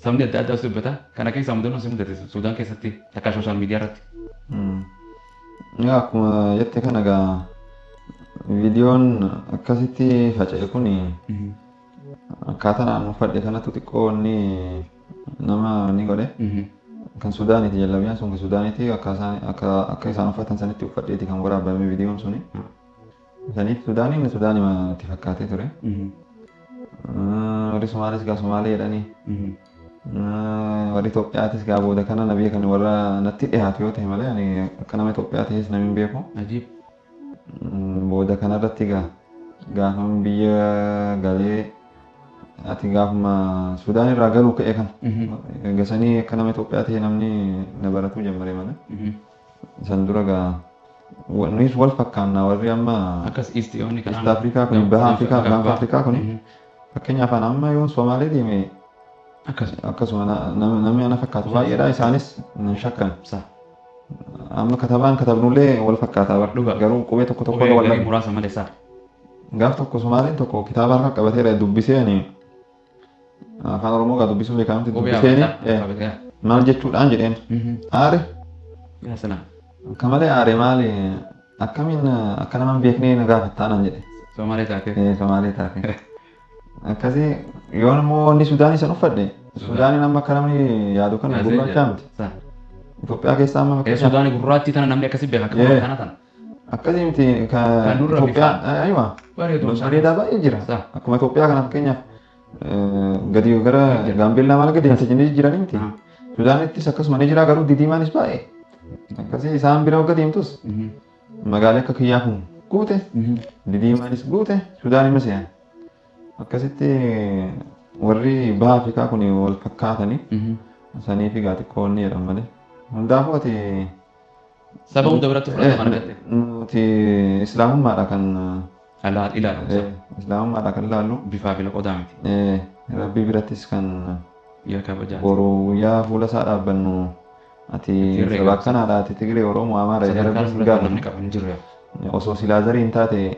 sabni adda addaas dubbata kana keessa mudannoo si mudate Sudaan keessatti takka sooshaal miidiyaa irratti. Yaa akkuma jette kana gaa viidiyoon akkasitti faca'e kun akkaataa naannoo fadhe kanatu xiqqoo inni nama ni godhe. Kan Sudaaniiti jallabiyaan sun kan Sudaaniiti akka isaan uffatan sanitti uffadheeti kan waraabame viidiyoon suni. Saniif Sudaaniin Sudaanima itti fakkaatee ture. Warri Somaalis gaa Somaalee jedhanii. Warri Itoophiyaatis gaa booda kana na beekan warra natti dhiyaatu yoo ta'e malee ani akka nama Itoophiyaa ta'es namni hin beeku. Ajiib. Booda kanarratti gaafa biyya galee ati gaafuma Sudaan irraa galuu ka'e kan gasanii akka nama Itoophiyaa ta'e namni na baratuu jalqabe malee. San dura gaa nunis wal fakkaannaa warri amma akkas East Afrikaa kun Baha Afrikaa Gaanfa Afrikaa kun fakkeenyaaf amma yoo Somaalee deeme akkasuma namni ana fakkaatu baay'eedha isaanis hin shakkan. Amma katabaan katabnullee wal fakkaataa garuu qubee tokko tokko wal dhabu. Muraasa malee saa. Gaaf tokko Somaaleen tokko kitaaba harka qabateera dubbisee ani afaan Oromoo gaa dubbisuu beekamutti dubbisee maal jechuudhaan jedheen aare. Akka malee aare maali akkamiin akka nama hin beeknee na gaafattaan jedhe. Somaalee taatee. Somaalee taatee. Akkasii yoo immoo inni Sudaanii san uffadhe Sudaaniin amma akka namni yaadu kana gurraachaa miti. Itoophiyaa keessaa amma fakkeenyaaf. Sudaanii gurraattii tana namni akkasii beeka akka kana tana. Akkasii miti kan Itoophiyaa aywa bareedaa baay'ee jira. Akkuma Itoophiyaa kana fakkeenyaaf gadi gara Gaambeellaa maal gadi jennee jiranii miti. Sudaanittis akkasuma ni jira garuu didiimaanis baay'ee. Akkasii isaan bira wagga deemtus magaalaa akka kiyyaa kun guute didiimaanis guute Sudaanii masiyaan. Akkasitti warri Baha Afrikaa kun wal fakkaatanii saniif egaa xiqqoo inni jedhamu malee. Hundaafuu ati saba hunda biratti fudhatama argatte. Nuti Islaamummaadha kan ilaalu. Islaamummaadha kan ilaallu. Bifaa fi qodaa miti. Rabbii birattis kan boruu guyyaa fuula isaa dhaabbannu ati saba akkanaadha ati Tigree Oromoo Amaara Rabbiin hin gaafatu. Osoo Silaazariin taate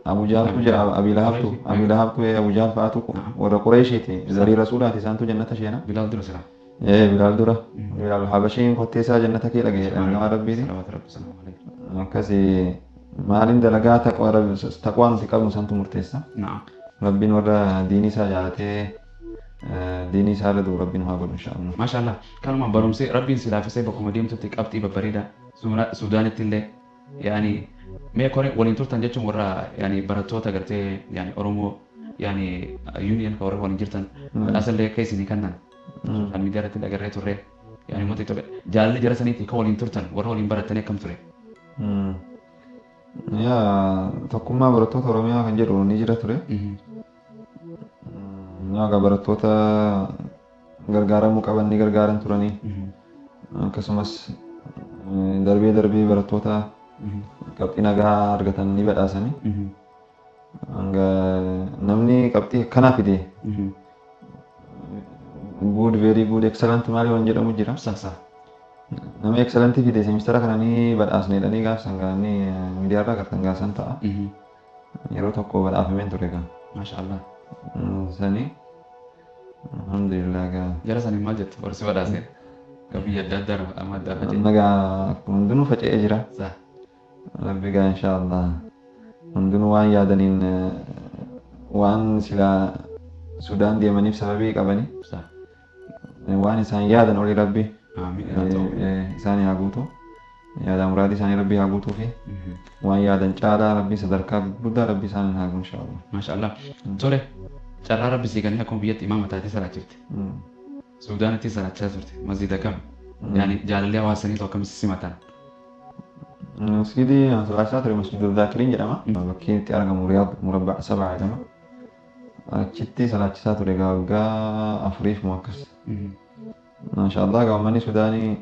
Abujahaltu jira Abilahabtu Abujaal fa'aatu warra Qureeshiiti zarii Rasuulaati isaantu jannata sheena. Bilaal dura sira. Bilaal dura Bilaal Habashiin kottee isaa jannata kee dhaga'e nama Rabbiiti. Akkasii maaliin dalagaa taqwaa nuti qabnu santu murteessa. Rabbiin warra diinii isaa jaalatee diinii isaa irra du'u Rabbiin haa godhu inshaallah. Maashaallah kanuma barumsi Rabbiin si laafisee bakkuma deemtutti qabxii babbareeda Sudaanitti illee yaani mee koree waliin turtan jechuun warra yaani barattoota gartee yaani Oromoo yaani union ka warra waliin jirtan asallee keessanii kannan kan miidiyaa irratti agarree turre yaani uummata Itoophiyaa jaalalli jara saniitii ka waliin turtan warra waliin barattanii akkam ture. Yaa tokkummaa barattoota Oromiyaa kan jedhu ni jira ture. Yaa barattoota gargaaramuu qaban ni gargaaran turanii akkasumas darbee barattoota qabxii nagaa argatan ni badhaasanii hanga namni qabxii akkanaa fide good very good excellent maali waan jedhamu jira. Sasa. Nama excellent fide semistara kana ni badhaasneedhanii gaafsan gaanii miidiyaarraa gartan gaasan ta'a. Yeroo tokko badhaafameen ture gaa. Maashaallah. Sani alhamdulillah gaa. Jara sanii maal jettu warsi badhaasee? Gabbii adda addaa amma adda addaa. Nagaa hundinuu faca'ee jira. Saa. Rabbi gaa inshaallah hundinuu waan yaadaniin waan silaa Sudaan deemaniif sababii qabanii Saa. waan isaan yaadan olii Rabbi Amiin. isaanii haa guutu. Yaada muraadii isaanii Rabbi haa guutuu fi waan yaadan caalaa Rabbi sadarkaa guddaa Rabbi isaanii haa guutu inshaallah. Maashaallah. Tole. Carraa rabbi siikanii akkuma biyyatti imaama taatee salaachifte. Suudaanitti salaachisaa turte. Masjiida kam? Yani jaalallee hawaasanii akkamitti simatan? Masjidi salaachisaa ture masjiida Zaakiriin jedhama. Bakki itti argamu Riyaad Murabbaa Sabaa jedhama. Achitti salaachisaa ture waggaa afuriif moo akkas. Maashaallah gaammanni Sudaanii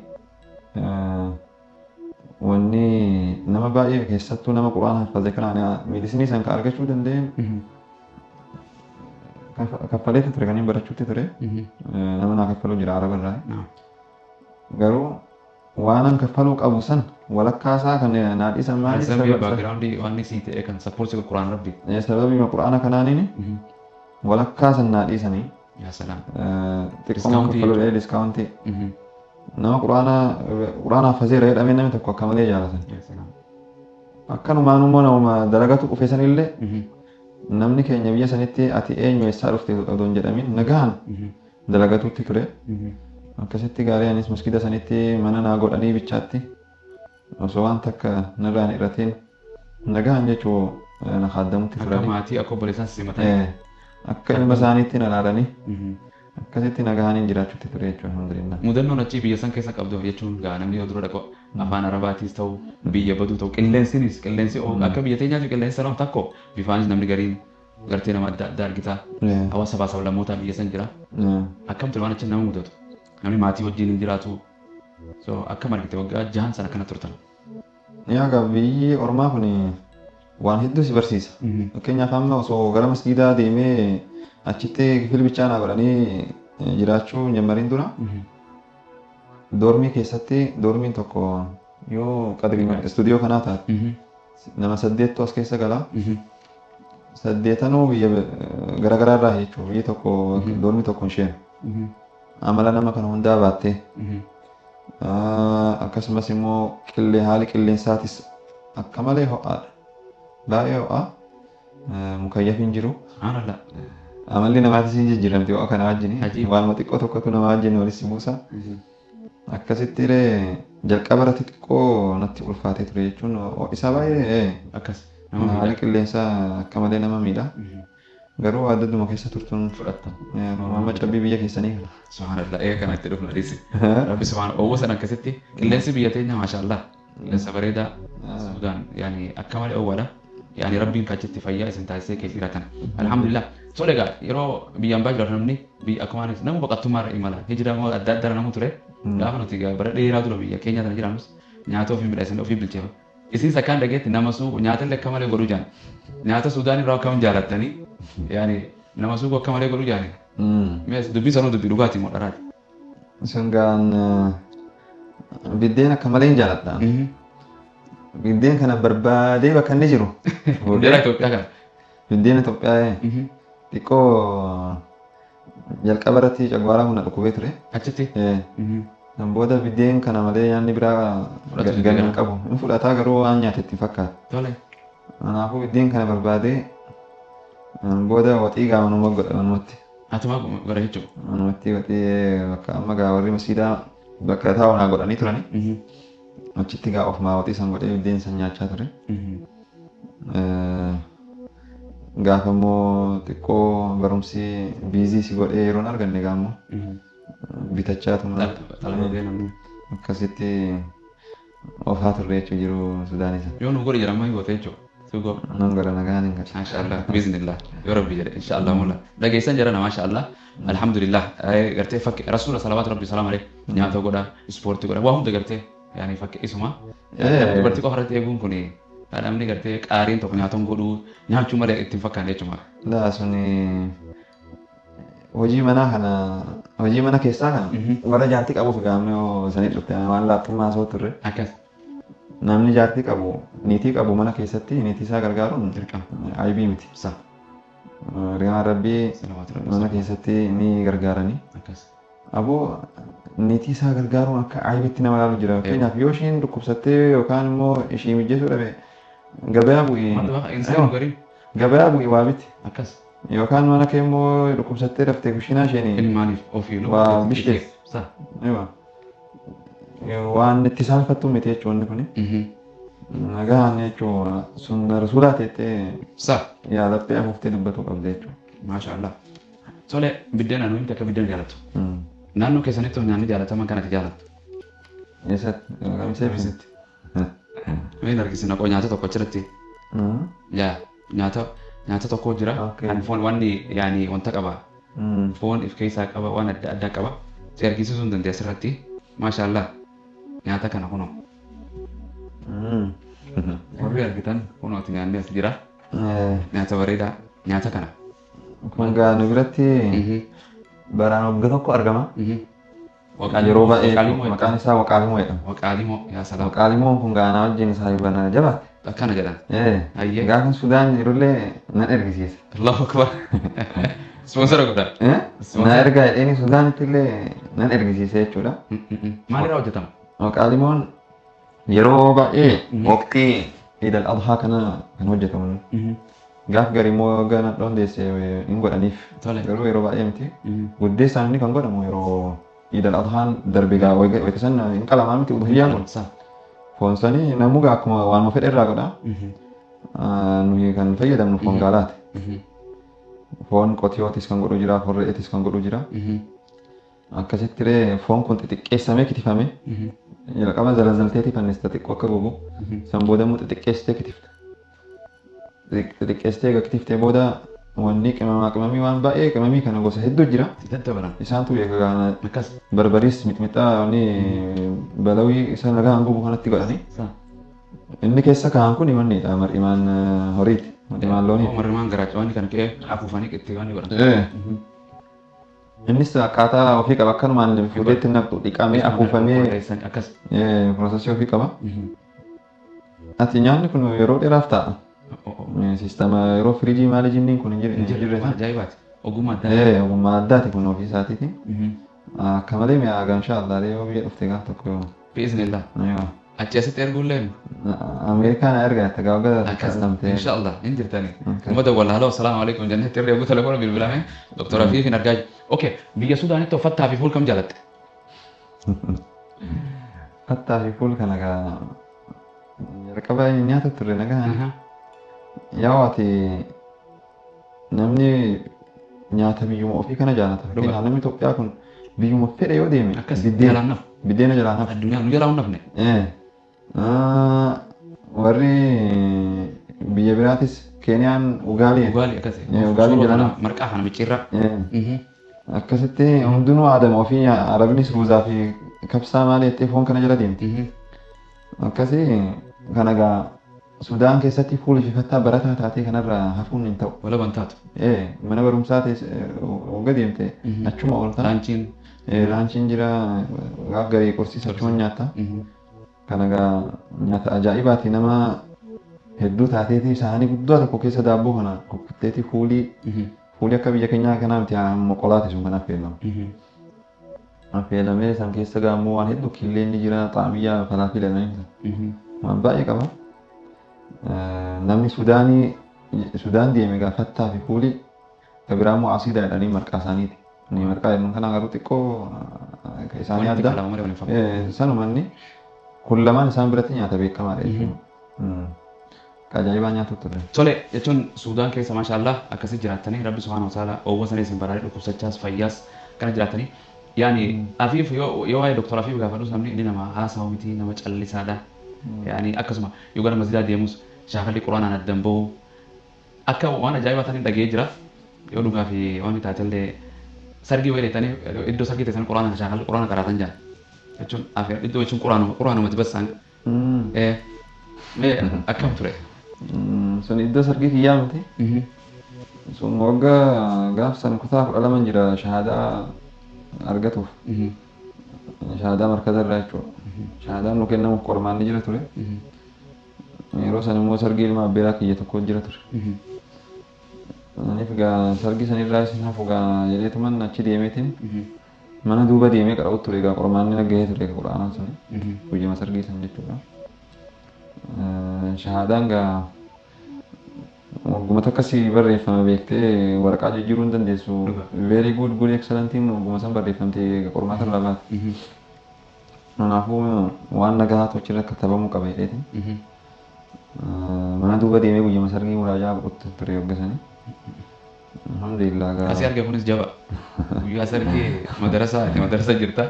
wanni nama baay'ee keessattuu nama quraana haffaze kanaan miidisinii san ka argachuu danda'een kaffaleetti ture kaniin barachuutti ture nama naa kaffaluu jira arabarraa garuu waanan kaffaluu qabu san walakkaasaa kan naa dhiisan maali backgroundii waan isii ta'e kan sappoortii quraana rabbi sababii quraana kanaaniin walakkaasan naa dhiisanii yaa salaam xiqqoo kaffaluu diskaawuntii nama quraana haffazeera jedhamee namni tokko akka malee jaalatan akkanumaan immoo nama dalagatu dhufe sanillee namni keenya biyya sanitti ati eenyu eessaa dhufte odoon jedhamin nagaan dalagatutti ture. Akkasitti gaarii anis masjida sanitti mana naa godhanii bichaatti osoo waan takka narraan irratiin nagaan jechuu na kaaddamutti turani. Akka maatii akka obboleessaan simatan. Akka ilma isaaniitti na laalanii akkasitti nagaaniin jiraachuutti ture jechuudha alhamdulillah. Mudannoon achii biyya san keessa qabdu jechuun gaa namni yoo dura dhaqo afaan arabaatiis ta'u biyya baduu ta'u qilleensi akka biyya teenyaatu qilleensi sana takko bifaanis namni gariin gartee nama adda addaa argita hawaasa baasaa lammoota biyya san jira akkamtu waan achi nama mudatu namni maatii wajjin hin jiraatu akkam argite waggaa jahan sana kana turtan. Yaa biyyi ormaa kun waan hedduu si barsiisa. Fakkeenyaaf amma osoo gara masjiidaa deemee achitti filbichaa naa godhanii jiraachuu jammariin dura doormii keessatti doormiin tokko yoo qadrii istuudiyoo kanaa taate nama 8 as keessa gala 8 biyya garaagaraa irraa jechuudha biyyi tokko doormii tokko isheen amala nama kana hundaa baattee akkasumas immoo haali qilleensaatis akka malee ho'aadha baay'ee ho'aa mukayyaf hin jiru. Amalli namaatis hin jijjiiramte yoo akkana wajjini waanuma xiqqoo tokkotu nama wajjin walitti buusa. Akkasitti jalqaba irratti xiqqoo natti ulfaatee ture jechuun isaa baay'ee akkas haali qilleensaa akka malee nama miidha. Garuu addadduma keessa turtuun fudhatta. Amma cabbii biyya keessanii kana. Subhaanallah kanatti dhufna dhiisi. Rabbi subhaan oowwasan akkasitti qilleensi biyya teenya maashaallah qilleensa bareedaa Sudaan yaani akka malee oowwaadha. Yani rabbiin kachitti fayyaa isin taasisee keef jiraatan. Alhamdulillah. Tole egaa yeroo biyyaan baa jiraatu namni biyya akkuma nama baqattummaa irra imala hijira adda addaa nama ture. Gaafa nuti bara dheeraa dura biyya keenya tana jiraanus nyaata ofii midhaasan ofii bilcheeffa. Isin sakkaan dhageetti nama suu nyaata illee akka malee godhuu jaan. Nyaata Sudaan irraa akkam jaalattanii yani nama suu akka malee godhuu jaani. Mees dubbii sanuu dubbii dhugaatii moo dharaati. Sangaan biddeen akka malee hin jaaladha. Biddeen kana barbaadee bakka inni jiru. Biddeen Itoophiyaa kana. Biddeen Itoophiyaa xiqqoo jalqaba irratti cagwaaraa humna dhukkubee ture. Achitti. Kan booda biddeen kana malee nyaanni biraa galma qabu. Inni fudhataa garuu waan nyaate itti fakkaata. Tole. Kanaafuu biddeen kana barbaadee booda waxii gaamanuma godhamatti. Atuma godha jechuudha. Manumatti waxii bakka amma gaa warri masjiidaa bakka taa'u naa godhanii turani. Achitti gaa ofumaa waxii san godhee biddeen san nyaachaa ture. Gaafa immoo xiqqoo barumsi biizii si godhee yeroon arganne gaa immoo bitachaa ture. Akkasitti ofaa turre jechuun jiru Sudaanis. Yoo nu godhe jedhamaa hiiwwate jechuudha. Sugo. Nan godha nagaan hin godhe. Maashaallah biiznillah yoo rabbi jedhe inshaallah mulla. Dhageessan jedhana maashaallah. Alhamdulillah gartee fakki rasuula salawaatu rabbi salaam alayhi nyaata godha ispoortii godha waa hunda gartee yani fakki isuma. Dubartii qofa irratti eeguun kun Namni gartee qaariin tokko nyaata godhuu nyaachuu malee ittiin fakkaanne jechuudha. Laa suni hojii mana keessaa kana warra jaartii qabuuf gaamnoo sanii dhufte waan laaftummaa soo turre. Akkas. Namni jaartii qabu niitii qabu mana keessatti niitii isaa gargaaruun Dirqama. aybii miti. Sa. Riyaa rabbii mana keessatti ni gargaaranii. Akkas. Aboo niitii isaa gargaaruun akka aybiitti nama ilaalu jira. Fakkeenyaaf yoo isheen dhukkubsattee yookaan immoo ishii mijjeessuu dhabe gabayaa bu'ii. Insaan garii. Gabayaa bu'ii waa biti. Akkas. Yookaan mana kee immoo dhukkubsattee raftee kushiinaa isheenii. Ilmaaniif ofii Waa bisheef. Sa. Waan itti saalfattu miti jechuun kuni. Nagaan jechuun sun rasuulaa teettee Sa. yaadattee afuuftee dubbatuu qabdi jechuudha. Maashaallah. Tole biddeena nuyi akka biddeena jaallattu. Naannoo keessanitti nyaanni jaalataman kanatti jaallattu. Eessatti? Gamsee fi Meen argisiina qoo nyaata tokko achirratti. Yaa nyaata tokko jira. Kan foon wanni yaani wanta qaba. Foon if keessaa qaba waan adda addaa qaba. Si argisiisuu hin dandeessu irratti. Maashaallah. Nyaata kana kunoo. Warri argitan kunooti nyaanni as jira. Nyaata bareedaa. Nyaata kana. Kun gaa nu biratti baraan waggaa tokko argama. Yeroo baay'ee maqaan isaa waqaalimoo jedhama. Waqaalimoo yaa salaam. Waqaalimoon kun gaa na wajjin isaa bana jabaate. Akkana jedhan. Ayyee. Gaafa Sudaan jirullee nan ergisiisa. Allahu akbar. Sponsora godhaa. Na erga jedheenii Sudaanitti illee nan ergisiisa jechuudha. Maalirraa hojjetama? Waqaalimoon yeroo baay'ee waqtii Idil Adhaa kana kan hojjetamu. Gaaf gari immoo gana dhoondeesse hin godhaniif. Garuu yeroo baay'ee miti. Guddeessaan inni kan godhamu yeroo Idil Adhaan darbe gaa wayitasan hin qalamaa miti udhiyyaan kun. Foon sanii namugaa akkuma waanuma fedhe irraa godha. Nuyi kan fayyadamnu foon gaalaati. Foon qotiyootis kan godhu jira, foon re'eetis kan godhu jira. Akkasitti foon kun xixiqqeessamee kitifame. Jalqaba zalazalteetii fannista xiqqoo akka gogu. San booda immoo xixiqqeessitee kitifte. Xixiqqeessitee egaa kitiftee booda wanni qimamii waan baay'ee qimamii kana gosa hedduu jira. Isaantu egaa barbariis mixmixaa wanni balawii isa nagaan gubu kanatti godhani. Inni keessa kaa'an kun wanniidha mar'imaan horiiti. Mar'imaan loonii. Mar'imaan garaacha wanni kana ka'ee afuufanii itti wanni godhan. Innis akkaataa ofii qaba akkanumaan fuuteetti naqxu dhiqamee afuufamee piroosesii ofii qaba. Ati nyaanni kun yeroo dheeraaf ta'a. Siistama yeroo firiijii maali jinniin kun hin jirre. Ajaa'ibaati. Ogummaa addaati. Ogummaa addaati kun ofii isaatiiti. Akka malee mi'aagaa inshaallah yoo biyya dhufte gaaf tokko. Biiznillah. Achi asitti erguullee. Ameerikaan erga gaafga kastamtee. Inshaallah hin jirtani. Ummata wallaaloo salaamu alaikum jennee irree guutuu telefoona bilbilame doktora Afiifin argaa jiru. Okay, biyya Sudaanitti uffattaa fi fuul kam jaalatte? Uffattaa fi fuul kana gaa jalqaba nyaata turre nagaa. Yaa ati namni nyaata biyyuma ofii kana jaalata. Fakkeenyaaf namni Itoophiyaa kun biyyuma fedhe yoo deeme biddeena jalaa nafa. Addunyaa nu jalaa hin nafne. Warri biyya biraatis Keeniyaan ugaalii. Ugaalii akkasii. Ugaalii jalaa marqaa kana micciirraa. Akkasitti hundinuu aadama ofii arabnis ruuzaa fi kabsaa maali jettee foon kana jala deemti. Akkasii kana gaa Sudaan keessatti fuulifattaa barataa taatee kanarraa hafuun hin ta'u. Wala bantaatu. Mana barumsaa hogga deemte achuma oolta. Laanchiin jira gaaf garii qorsiis achuma nyaata. Kana gaa nyaata ajaa'ibaati nama hedduu taateeti isaanii guddaa tokko keessa daabboo kana kukkutteeti fuulii akka biyya keenyaa kanaa miti moqolaati sun kan affeelamu. Affeelamee san keessa gaammoo waan hedduu killeen ni jira xaamiyyaa falaafii lamanii waan baay'ee qaba. Namni Sudaan deeme gaafattaa fi fuulii kabiraammoo asiidaa jedhanii marqaa isaaniiti. Marqaa jedhamu kana garuu xiqqoo isaanii adda. Sanumanni kun lamaan isaan biratti nyaata beekamaadha jechuudha. Ajaa'ibaa nyaatu turre. Tole jechuun Sudaan keessa maashaallah akkasii jiraatanii rabbi subhaanahu wa ta'ala oowwa sana isin baraaree dhukkubsachaas fayyaas kana jiraatanii yaani Afiif yoo waa'ee doktora Afiif gaafadhus namni inni nama haasawu miti nama callisaadha. Yani akkasuma yoo gara masjidaa deemus shaakalli quraanaan addan bahu akka waan ajaa'ibaa ta'anii dhagee jira yoo dhugaa fi waan taatellee sargii wayleetanii iddoo sargii teessan quraanaan shaakalli quraana qaraatan jira jechuun iddoo jechuun quraanumatti bassaan akkam ture? Sun iddoo sargii kiyyaa miti. Sun waggaa gaaf san kutaa 12 jira shahaadaa argatuuf. Shahaadaa markaza irraa jechuudha. Shahaadaan nu kennamuuf qormaanni jira ture. Yeroo san immoo sargii ilma abbeeraa kiyya tokko jira ture. Aniif egaa sargii sanirraa isin hafu egaa jedheetuman achi deemeetiin mana duuba deemee qara'u ture egaa qormaanni naggahee ture quraanaan sun guyyama sargii san jechuudha. Shahaadaan egaa waggumata akkasii barreeffame beektee waraqaa jijjiiruu hin dandeessu. Very good excellentiin wagguma san barreeffamtee qormaata irraa baate. Kanaafuu waan nagahaa achirra katabamuu qaba jedheetiin. Mana duuba deemee guyyama sargii muraajaa godhutti ture yoggasanii. Alhamdulillah. Asii arge kunis jaba. Guyyaa sargii madarasa jirta.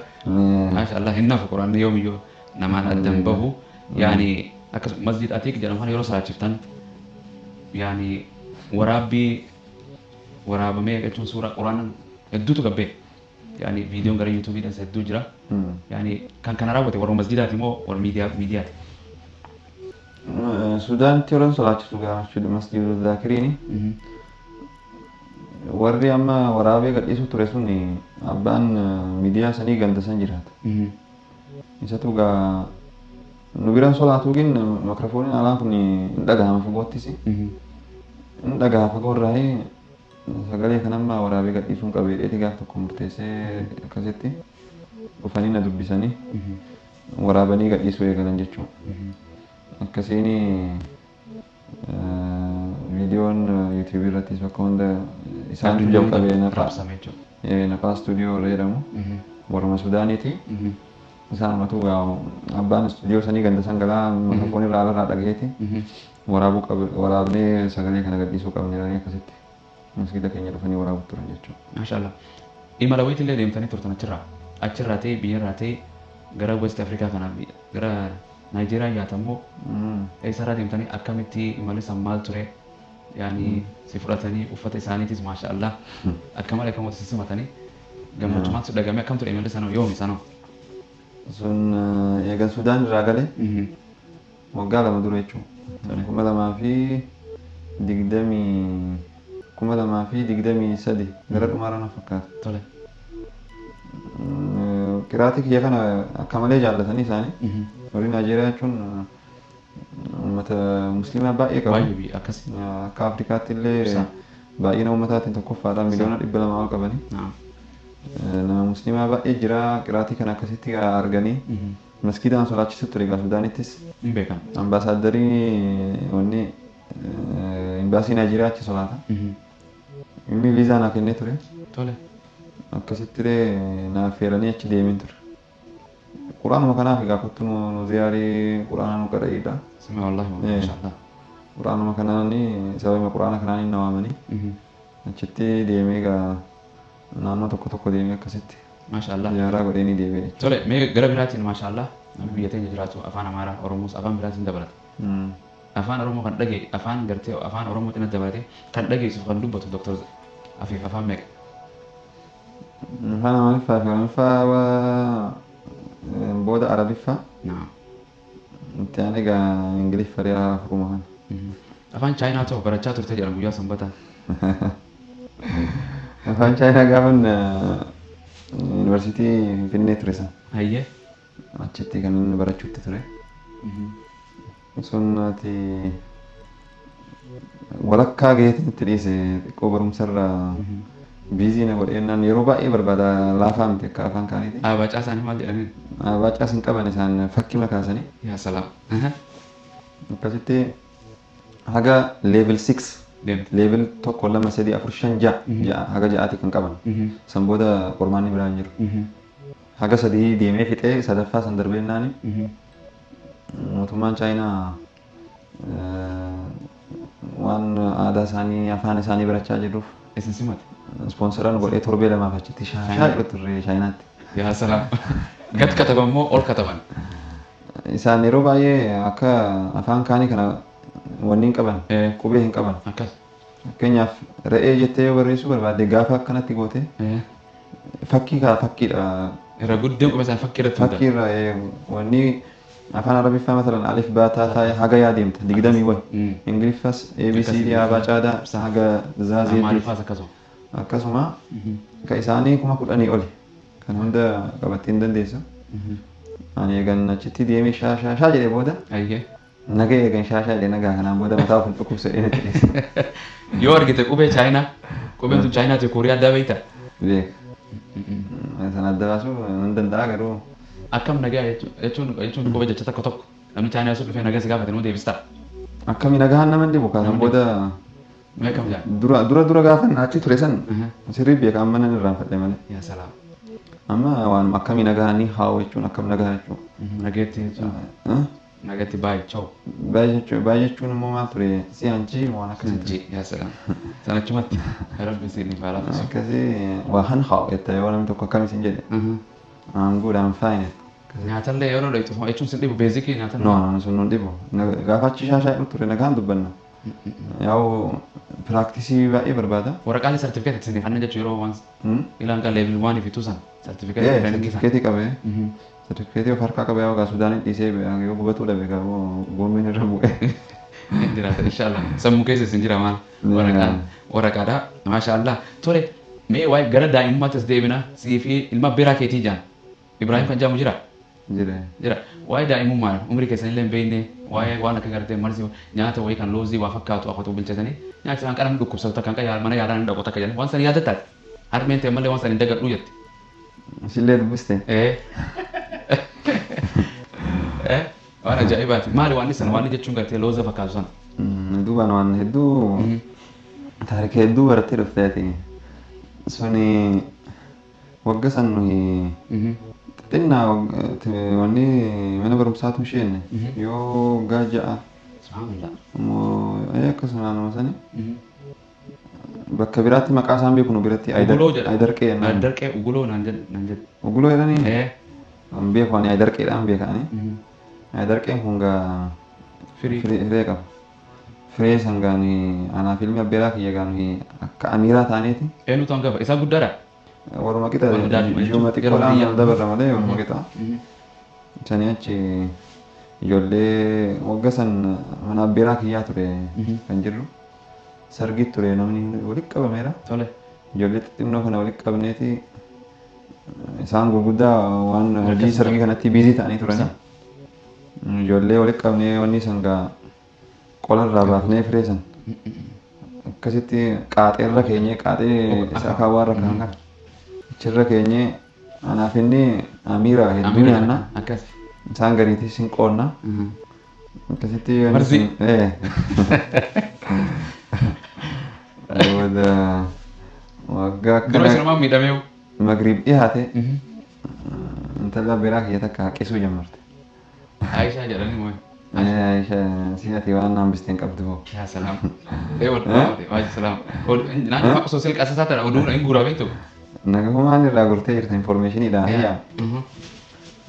Maashaallah hin nafu quraanni yoomiyyuu namaan addan bahu. Yaani akkasuma masjid atiik jedhamu kana yeroo salaachiftan yaani waraabamee jechuun suuraa quraanaan hedduutu gabbee. Yaani viidiyoon gara yuutuubiidhaan hedduu jira. Yaani kan kana raawwate warra masjidaati moo warra miidiyaati? Suudaanitti yeroo salaachisu gaafachuu masjiidul zaakiriini. Warri amma waraabee gadhiisu ture sun abbaan miidiyaa sanii ganda san jiraata. Isatu gaa nu biraan solaatuugin mikroofooniin alaa kun hin dhagahama fagoottis. Hin dhagaha fagoo irraa sagalee kan amma waraabee gadhiisuun qabeedheeti gaaf tokko murteessee akkasitti dhufanii na dubbisanii waraabanii gadhiisuu eegalan jechuudha. Akkasiin viidiyoon yuutuubii irrattis bakka hunda isaan jalqabee nafaa stuudiyoo jedhamu warra Suudaaniiti. Isaan matu abbaan stuudiyoo sanii ganda san galaa mikrofoon irraa alarraa dhagayeeti waraabnee sagalee kana gadhiisuu qabne jedhanii akkasitti masgiida keenya dhufanii waraabu turan jechuudha. Maashaallah. Imala wayiitillee deemtanii turtan achirraa ta'ee biyyarraa ta'ee gara West Afrikaa kanaa gara Naayijeeriyaa yaatamoo eessarraa deemtanii akkamitti imalli san maal ture? Yaani si fudhatanii uffata isaaniitis maashaallah akka malee kan walitti simatanii gammachumaan si dhagamee akkam ture imalli sanoo yoomi sanoo? Sun eegan Sudaan irraa galee waggaa 2 dura jechuudha. 2023 gara dhumaarra na fakkaata. Qiraatii kiyya kana akka malee jaallatanii isaanii. Warri Naayijeeriyaa jechuun uummata musliimaa baay'ee qabu. Baay'ee akkasii. Akka Afrikaatti illee baay'ina uummataatiin tokkoffaadhaan miliyoona 200 ol qabanii. Nama musliimaa baay'ee jira qiraatii kana akkasitti arganii masgiidaan solaachisu ture egaa Sudaanittis. Hin beekan. Ambaasaaddariin wanni imbaasii Naayijeeriyaa achi solaata. Inni viizaa naa kennee ture. Akkasitti naaf feeranii achi deemeen ture. Quraanuma kanaaf egaa kottu nu ziyaarii quraana nu qara'iidha. Sima wallahi maashaallah. Quraanuma kanaan sababa quraana kanaan na waamanii achitti deemee egaa naannoo tokko deemee akkasitti. Maashaallah. Ziyaaraa godhee ni deebi'e. Tole mee gara biraatiin maashaallah namni biyya teenya jiraatu afaan Amaaraa Oromoos afaan biraatiin dabalata. Afaan Oromoo kan dhagee afaan gartee afaan Oromootiin dabalatee kan dhageessu kan dubbatu Dr. Afiif afaan meeqa? Afaan Amaariffaa fi Oromiffaa booda Arabiffaa. Itti aanee egaa Ingiliffaa dheeraa afuruma kana. Afaan Chaayinaa ta'u barachaa turte jedhama guyyaa sanbataa. Afaan Chaayinaa gaafan yuunivarsiitii Finfinnee ture san. Hayyee. Achitti kan inni barachuutti ture. Sun ati walakkaa gaheetiin itti dhiise xiqqoo barumsarraa biizii na godheenaan yeroo baay'ee barbaada laafaa miti akka afaan kaaniiti. Baacaa isaanii maal jedhaniin? Baacaa isin qaban isaan fakkii makaasanii. Yaa salaam. Akkasitti haga level 6 level 1 2 3 4 5 6 haga 6 kan qaban. San booda qormaanni biraan jiru. Haga 3 deemee fixee sadaffaa san darbeennaani mootummaan Chaayinaa waan aadaa isaanii afaan isaanii barachaa jiruuf isin simate. Sponsoraan godhee torbee lamaaf achitti shaayii turre Chaayinaatti. Yaa salaam. Gad kataban moo ol kataban? Isaan yeroo baay'ee akka afaan kaanii kana wanni hin qaban qubee hin qaban. Akkas. Fakkeenyaaf re'ee jettee yoo barreessuu barbaadde gaafa akkanatti goote fakkiidha. Irra guddeen qubee isaa fakkii irratti fakkiirra wanni afaan arabiffaa masalan alif baataa taa'ee haga yaadeemta digdamii way ingiliffas abcd abaa caadaa haga zaazii maalifaas akkasuma akkasuma ka isaanii 10,000 oli kan hunda qabattee hin dandeessu ani eegan achitti deemee shaa jedhee booda ayyee nagaa eegan shaa jedhee nagaa kanaan booda mataa ofin dhukkubsadhee yoo argite qubee chaayinaa qubeen tun chaayinaa ti kooriyaa adda beeyta beek sana adda baasuu hin danda'a garuu akkam nagaa jechuun qubee jecha tokko tokko namni chaayinaa sun dhufee nagaa si gaafate nuu deebistaa akkamii nagaan nama dhibu kaasan booda meeqam jaa dura gaafan achi ture san sirrii beeka amma nan irraanfadhe malee yaa salaam amma waan akkamii nagaanii haa jechuun akkam nagaa jechuun nageetti jechuun nageetti baay'ee choo baay'ee jechuun immoo maal ture si'anchi waan akkasitti yaa salaam sanachumatti rabbi siin faala akkasii waa han haa jetta yoo namni tokko akkam isin jedhe I'm good I'm fine nyaatallee yeroo dheetu jechuun sin dhibu beezikii nyaatallee no sun nun dhibu gaafa achi shaashaa ture nagaan dubbanna yaa'u piraaktisii baay'ee barbaada waraqaalee sartifikeetii isin fanna jechuu yeroo waan ilaan kan leebil waanii fi tuusan sartifikeetii qabee sartifikeetii of harkaa qabee yaa'u Sudaaniin dhiisee yoo gubatuu dhabe gaafoo goombiin irra bu'ee jiraata inshaallah sammuu keessa isin jira maal waraqaadha maashaallah tole mee waa'ee gara daa'imummaattis deebina sii fi ilma beeraa keetii jaan Ibrahim kan jaamu jira jira waa'ee daa'imummaa umrii keessan illee hin beekne waa'ee waan akka gartee marsi nyaata wayii kan loozii waa fakkaatu afatu bilchatanii nyaata kan qaran dhukkubsatu kan mana yaalaan hin dhaqu takka jedhanii waan san yaadattaati harmeen ta'e malee waan san hin dagadhu jetti. Isillee dubbiste. Waan ajaa'ibaati maali waan isan waan jechuun gartee looza fakkaatu sana. Duubaan waan hedduu taarika hedduu barattee dhufteeti. Suni wagga san nuyi xinnaa wanni mana barumsaatu isheen yoo waggaa ja'a akkasuma naannoo sani bakka biraatti maqaa isaan beeku nu biratti Aydarqee Aydarqee uguloo naan jedhu uguloo jedhanii an beeku ani Aydarqeedhaan beekani Aydarqeen kun gaa firee qaba firee san gaani anaaf ilmi abbeeraa kiyya gaani akka amiiraa taaneeti eenyutu hangafa isaa guddaadha waruma qixa ijooma xiqqoodhaan dabarra malee waruma qixa sanii achi ijoollee wagga san mana abbeeraa kiyyaa ture kan jirru sargit ture namni walitti qabameera ijoollee xixinnoo kana walitti qabneeti isaan gurguddaa waan hojii sargii kanatti biizii ta'anii turani ijoollee walitti qabnee wanni san gaa qolarraa baafnee firee san akkasitti qaaxeerra keenyee qaaxee isaa kaawwaarra kan kana achirra keenyee anaaf inni amiira hedduu nyaanna isaan gariitii sin qoonna akkasitti booda waggaa akkana magriib dhiyaate intala biraa kiyya takka haqisuu jammarte. Aishaa jedhanii moo? Aishaa si'ati waan hambisteen qabdu hoo. Yaa salaam. Waaji salaam. Naannoo osoo silqa asasaa ta'e oduu hin guuraa beektu. Nagahumaan irraa gurtee jirta infoormeeshiniidha.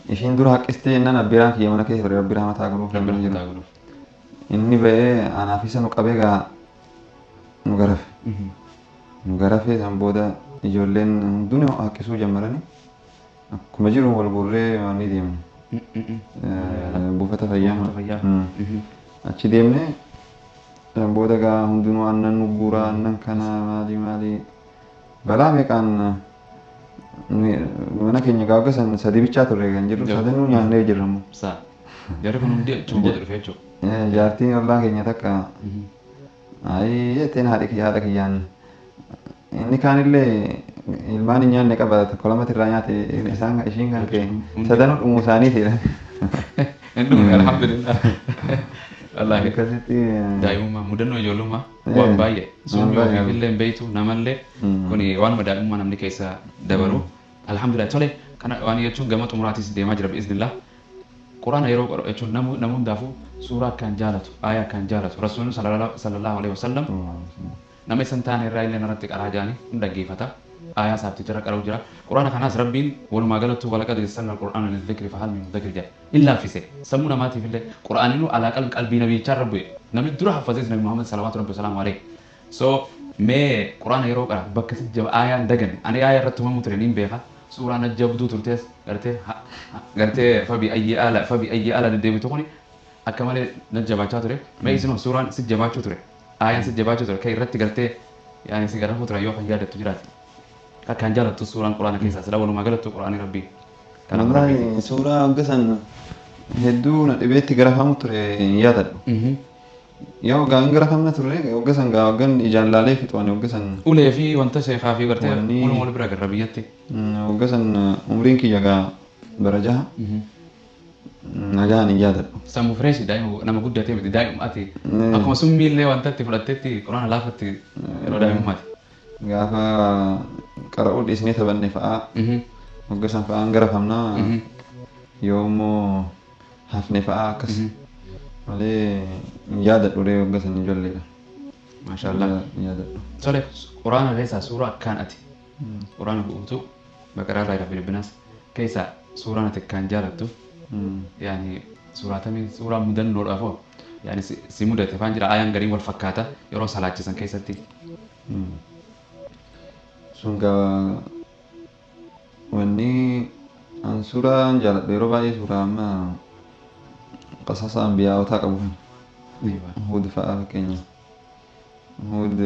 Ishiin dura haqqistee jennaan abbiraan kiyya mana keessa ture abbiraa mataa guruuf lammiin jiru. Inni ba'ee anaaf isa nu qabee gaa nu garafe. Nu garafee san booda ijoolleen hunduu haqqisuu jammaranii akkuma jiru wal guurree waan ni deemne. Buufata fayyaa. Achi deemne san booda gaa hundinuu aannan nu guuraa aannan kana maali balaa meeqaan mana keenya gaagga san sadii bichaa turre kan jirru sadanuu nyaannee jirramu. Jarri kun hundi achuun booda dhufe jechuudha. Jaartiin ollaa keenya takka jetteen haadha kiyyaan inni kaanillee ilmaan hin nyaanne qaba tokko lamatti irraa nyaate ishiin kan ka'e sadanuu dhumuu isaaniiti. Alhamdulillah. Wallaahi. Akkasitti daa'imummaa mudannoo ijoollummaa waan baay'ee sun yoo illee beeytu namallee kun waanuma daa'imummaa namni keessa dabalu alhamdulillah tole kana waan jechuun gama xumuraatis deemaa jira bi'iznillah. Quraana yeroo qoru jechuun namu hundaafuu suuraa akkaan jaalatu aayaa akkaan jaalatu rasuulli sallallahu alaihi wasallam nama isan taane irraa illee narratti qaraa jaanii hin dhaggeeffata. آية سابتي جرى قالوا جرى قرآن كناس ربين ولما قالت ولقد يسرنا القرآن للذكر فهل من ذكر جاء إلا في سي سمونا ماتي في الله قرآن إنه على قلبي نبي ربي نبي درا حفظت نبي محمد صلى الله عليه وسلم so me قرآن يروق بكت جب آية دقن أنا آية رتوما مترنين بيها suuraan ajjabduu turtees gartee fabi ayyi ala deddeebitu kuni akka malee najjabaachaa ture. Mee isin suuraan si jabaachuu ture. Aayaan si jabaachuu ture kan irratti gartee yaani si garafuu ture yoo kan yaadattu jiraate. Akkaan jaalattu suuraan quraana keessaa sila walumaa galattu quraanii rabbii. Wallahi suuraa hoggasan hedduu na dhibeetti garafamu ture hin yaadadhu. Yoo gaan garafamna ture hoggasan gaa hoggan ijaan laalee fixuun hoggasan. Ulee fi wanta sheekaa fi gartee walumaa wal bira garra biyyatti. Hoggasan umriin kiyya gaa bara jaha. Nagaan hin yaadadhu. Sammuu fireeshi daa'ima nama guddatee miti daa'immaati. Akkuma summii illee wantatti fudhatteetti quraana laafatti yeroo daa'imummaati. Gaafa qara'uu dhiisnee taphanne fa'aa hoggasan fa'aan garafamnaa yoo immoo hafne fa'aa akkas malee hin yaadadhu ree hoggasan ijoolleedha. Maashaallah. Hin yaadadhu. Tole quraana keessaa suuraa akkaan ati quraana bu'uutu baqaraa irraa irraa bilbinas keessaa suuraan ati akkaan jaalattu yaani suuraa mudannoodhaaf yaani si mudate faan jira aayaan gariin wal fakkaata yeroo salaachisan keessatti. Sun gaa wanni an suuraan jaaladhu yeroo baay'ee suuraa amma qasasa ambiyaawotaa qabu kan Huud fa'aa fakkeenyaaf Huud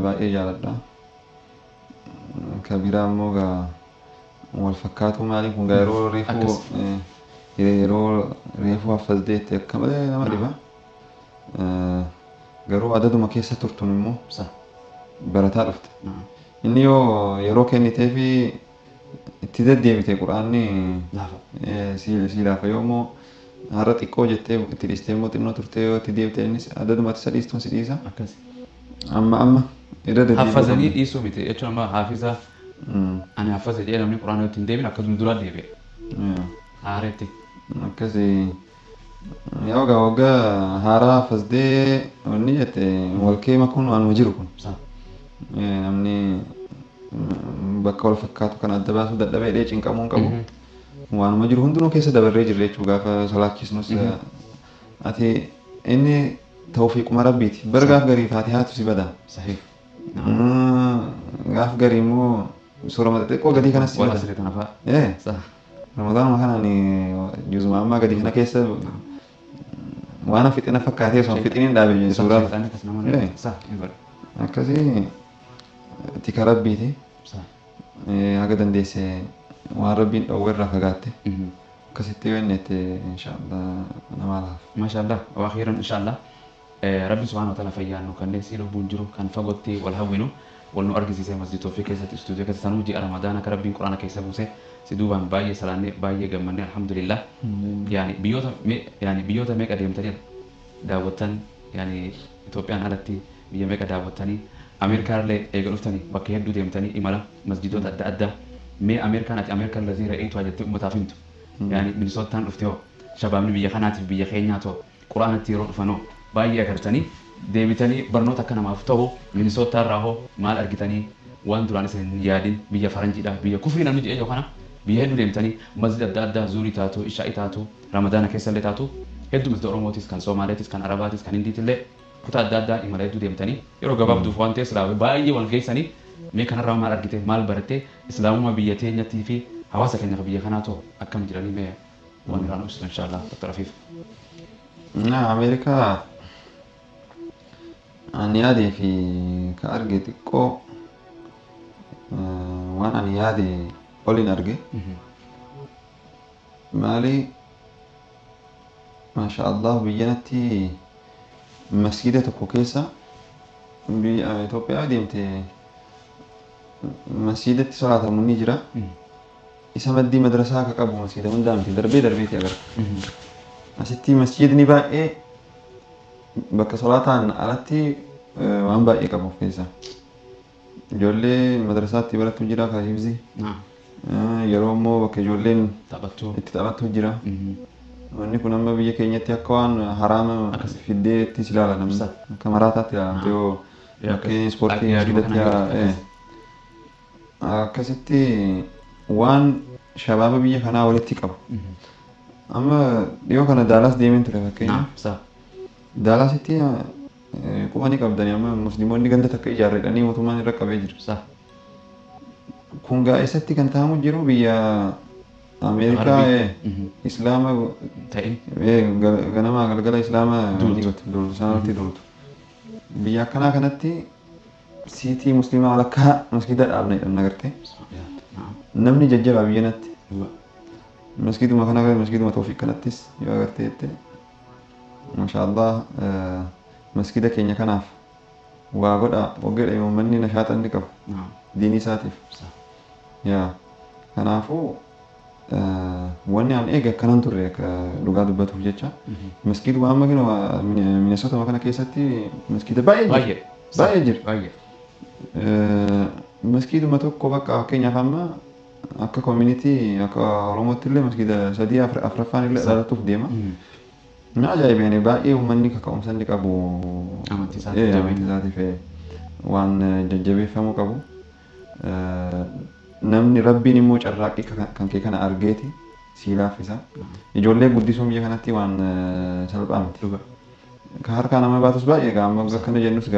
baay'ee jaaladha. Kabiraa immoo gaa wal fakkaatu maaliif kun gaa yeroo reefuu haffasdeetti akka malee nama dhiba. Garuu adaduma keessa turtun immoo barataa dhufte. Inni yoo yeroo kennitee fi itti deddeebite quraanni si laafa yoo immoo har'a xiqqoo jettee itti dhiistee immoo xinnoo turtee yoo itti deebite innis adaduma isa dhiistuun si dhiisa. Amma irra deddeebi'u. Haffazanii dhiisuu miti jechuun amma haafiza ani haffaze jedhee namni quraana yoo ittiin deebine akkasuma duraa deebi'e. Haareetti. Akkasii yoo gaa waggaa haaraa haffasdee wanni jette walkee makuun waanuma jiru kun. Namni bakka wal fakkaatu kan adda baasuu dadhabee dhee cinqamuu hin qabu. Waanuma jiru hundinuu keessa dabarree jirre jechuudha gaafa salaachisnus ati inni tawfiiquma rabbiiti. Bara gaaf garii faatihaatu si bada. Gaaf garii immoo soorama xixiqqoo gadii kanas si bada. Ramadaanuma kanaan juzuma ammaa gadii kana keessa waan fixina fakkaatee osoo fixiniin dhaabee suuraa. Akkasii tika rabbiiti. Haga dandeesse waan rabbiin dhowwe irraa fagaatte. Akkasitti yoo inni itti inshaallah nama laaf. Maashaallah waa khairan inshaallah. Rabbi subhaanahu wa ta'ala fayyaannu kanneen si lubbuun jiru kan fagootti wal hawwinu wal nu argisiisee masjid Tawfiiq keessatti istuudiyoo keessa sanuu ji'a Ramadaana akka rabbiin quraana keessa buuse si duubaan baay'ee salaannee baay'ee gammannee alhamdulillah. Yaani biyyoota meeqa deemtanii daawwattan yaani Itoophiyaan alatti biyya meeqa daawwattanii Ameerikaan eega dhuftanii bakka hedduu deemtanii imala masjidoota adda addaa mee Ameerikaan ati Ameerikaan lazii ra'eetu jettee uummataaf himtu yaani minisootaan dhuftee hoo shabaabni biyya kanaatiif biyya keenyaatoo quraanatti yeroo dhufanoo baay'ee agartanii deebitanii barnoota akka namaaf ta'u minisootaa irraa hoo maal argitanii waan duraan isin yaadin biyya faranjiidha biyya kufrii namni jedhee yoo kana biyya hedduu deemtanii masjid adda addaa zuurii taatu ishaa'ii taatu ramadaana keessallee taatu hedduu masjida oromootis kan soomaaliyaatis kan arabaatis kan hindiitillee kutaa adda addaa imala hedduu deemtanii yeroo gabaabduuf waan ta'eef islaamii baay'ee wal geessanii mee kanarraa maal argite maal baratte islaamummaa biyya teenyattii fi hawaasa keenyaaf biyya kanaatoo akkam jiranii mee waan irraan ibsitu inshaallah Dr. Afiif. Ameerikaa ani yaadee fi ka arge xiqqoo waan ani yaade olin arge maali maasha Allah biyyanatti masjida tokko keessa biyya Itoophiyaa deemte masjidatti salaatamu ni jira isa maddii madrasaa akka qabu masjida hundaa miti darbee darbeeti agarra asitti masjidni baay'ee bakka salaataan alatti waan baay'ee qabu of keessaa ijoollee madrasaatti barattu jira kan hibzi yeroo immoo bakka ijoolleen itti taphattu jira wanni kun amma biyya keenyatti akka waan haraama fiddee itti ilaala namni akka maraataatti ilaalamte yoo bakkeen ispoortii masjidatti akkasitti waan shabaaba biyya kanaa walitti qabu. Amma dhiyoo kana Daalaas deemeen ture fakkeenya. Daalaasitti quba ni qabdani amma musliimoonni ganda takka ijaarredhanii mootummaan irra qabee jiru. kun gaa'eessatti kan ta'amu jiru biyya Ameerikaa Islaama ta'in ganama galgala Islaama dultu sanatti dultu. Biyya akkanaa kanatti siitii musliimaa walakkaa masgida dhaabne dha nagarte. Namni jajjabaa biyya natti. Masgiduma kana masgiduma Tawfiq kanattis yoo agarte jette. Mashaallah masgida keenya kanaaf waa godha waggeedha uummanni nashaata inni qabu diinii isaatiif. Yaa kanaafuu wanni aan eege akkanan turre dhugaa dubbatuuf jecha masgiduma amma gina Minnesota kana keessatti masgida baay'ee jira. Masgiduma tokko bakka fakkeenyaaf amma akka community akka Oromootti illee masgida sadii afraffaan illee dhalatuuf deema. Na ajaa'ibeen baay'ee uummanni kaka'umsa inni qabu amantii isaatiif waan jajjabeeffamuu qabu. Namni rabbiin immoo carraaqqii kan kee kana argeeti sii laaffisa. Ijoollee guddisuun biyya kanatti waan salphaa miti. Ka harkaa nama baatus baay'ee gaama akkana jennus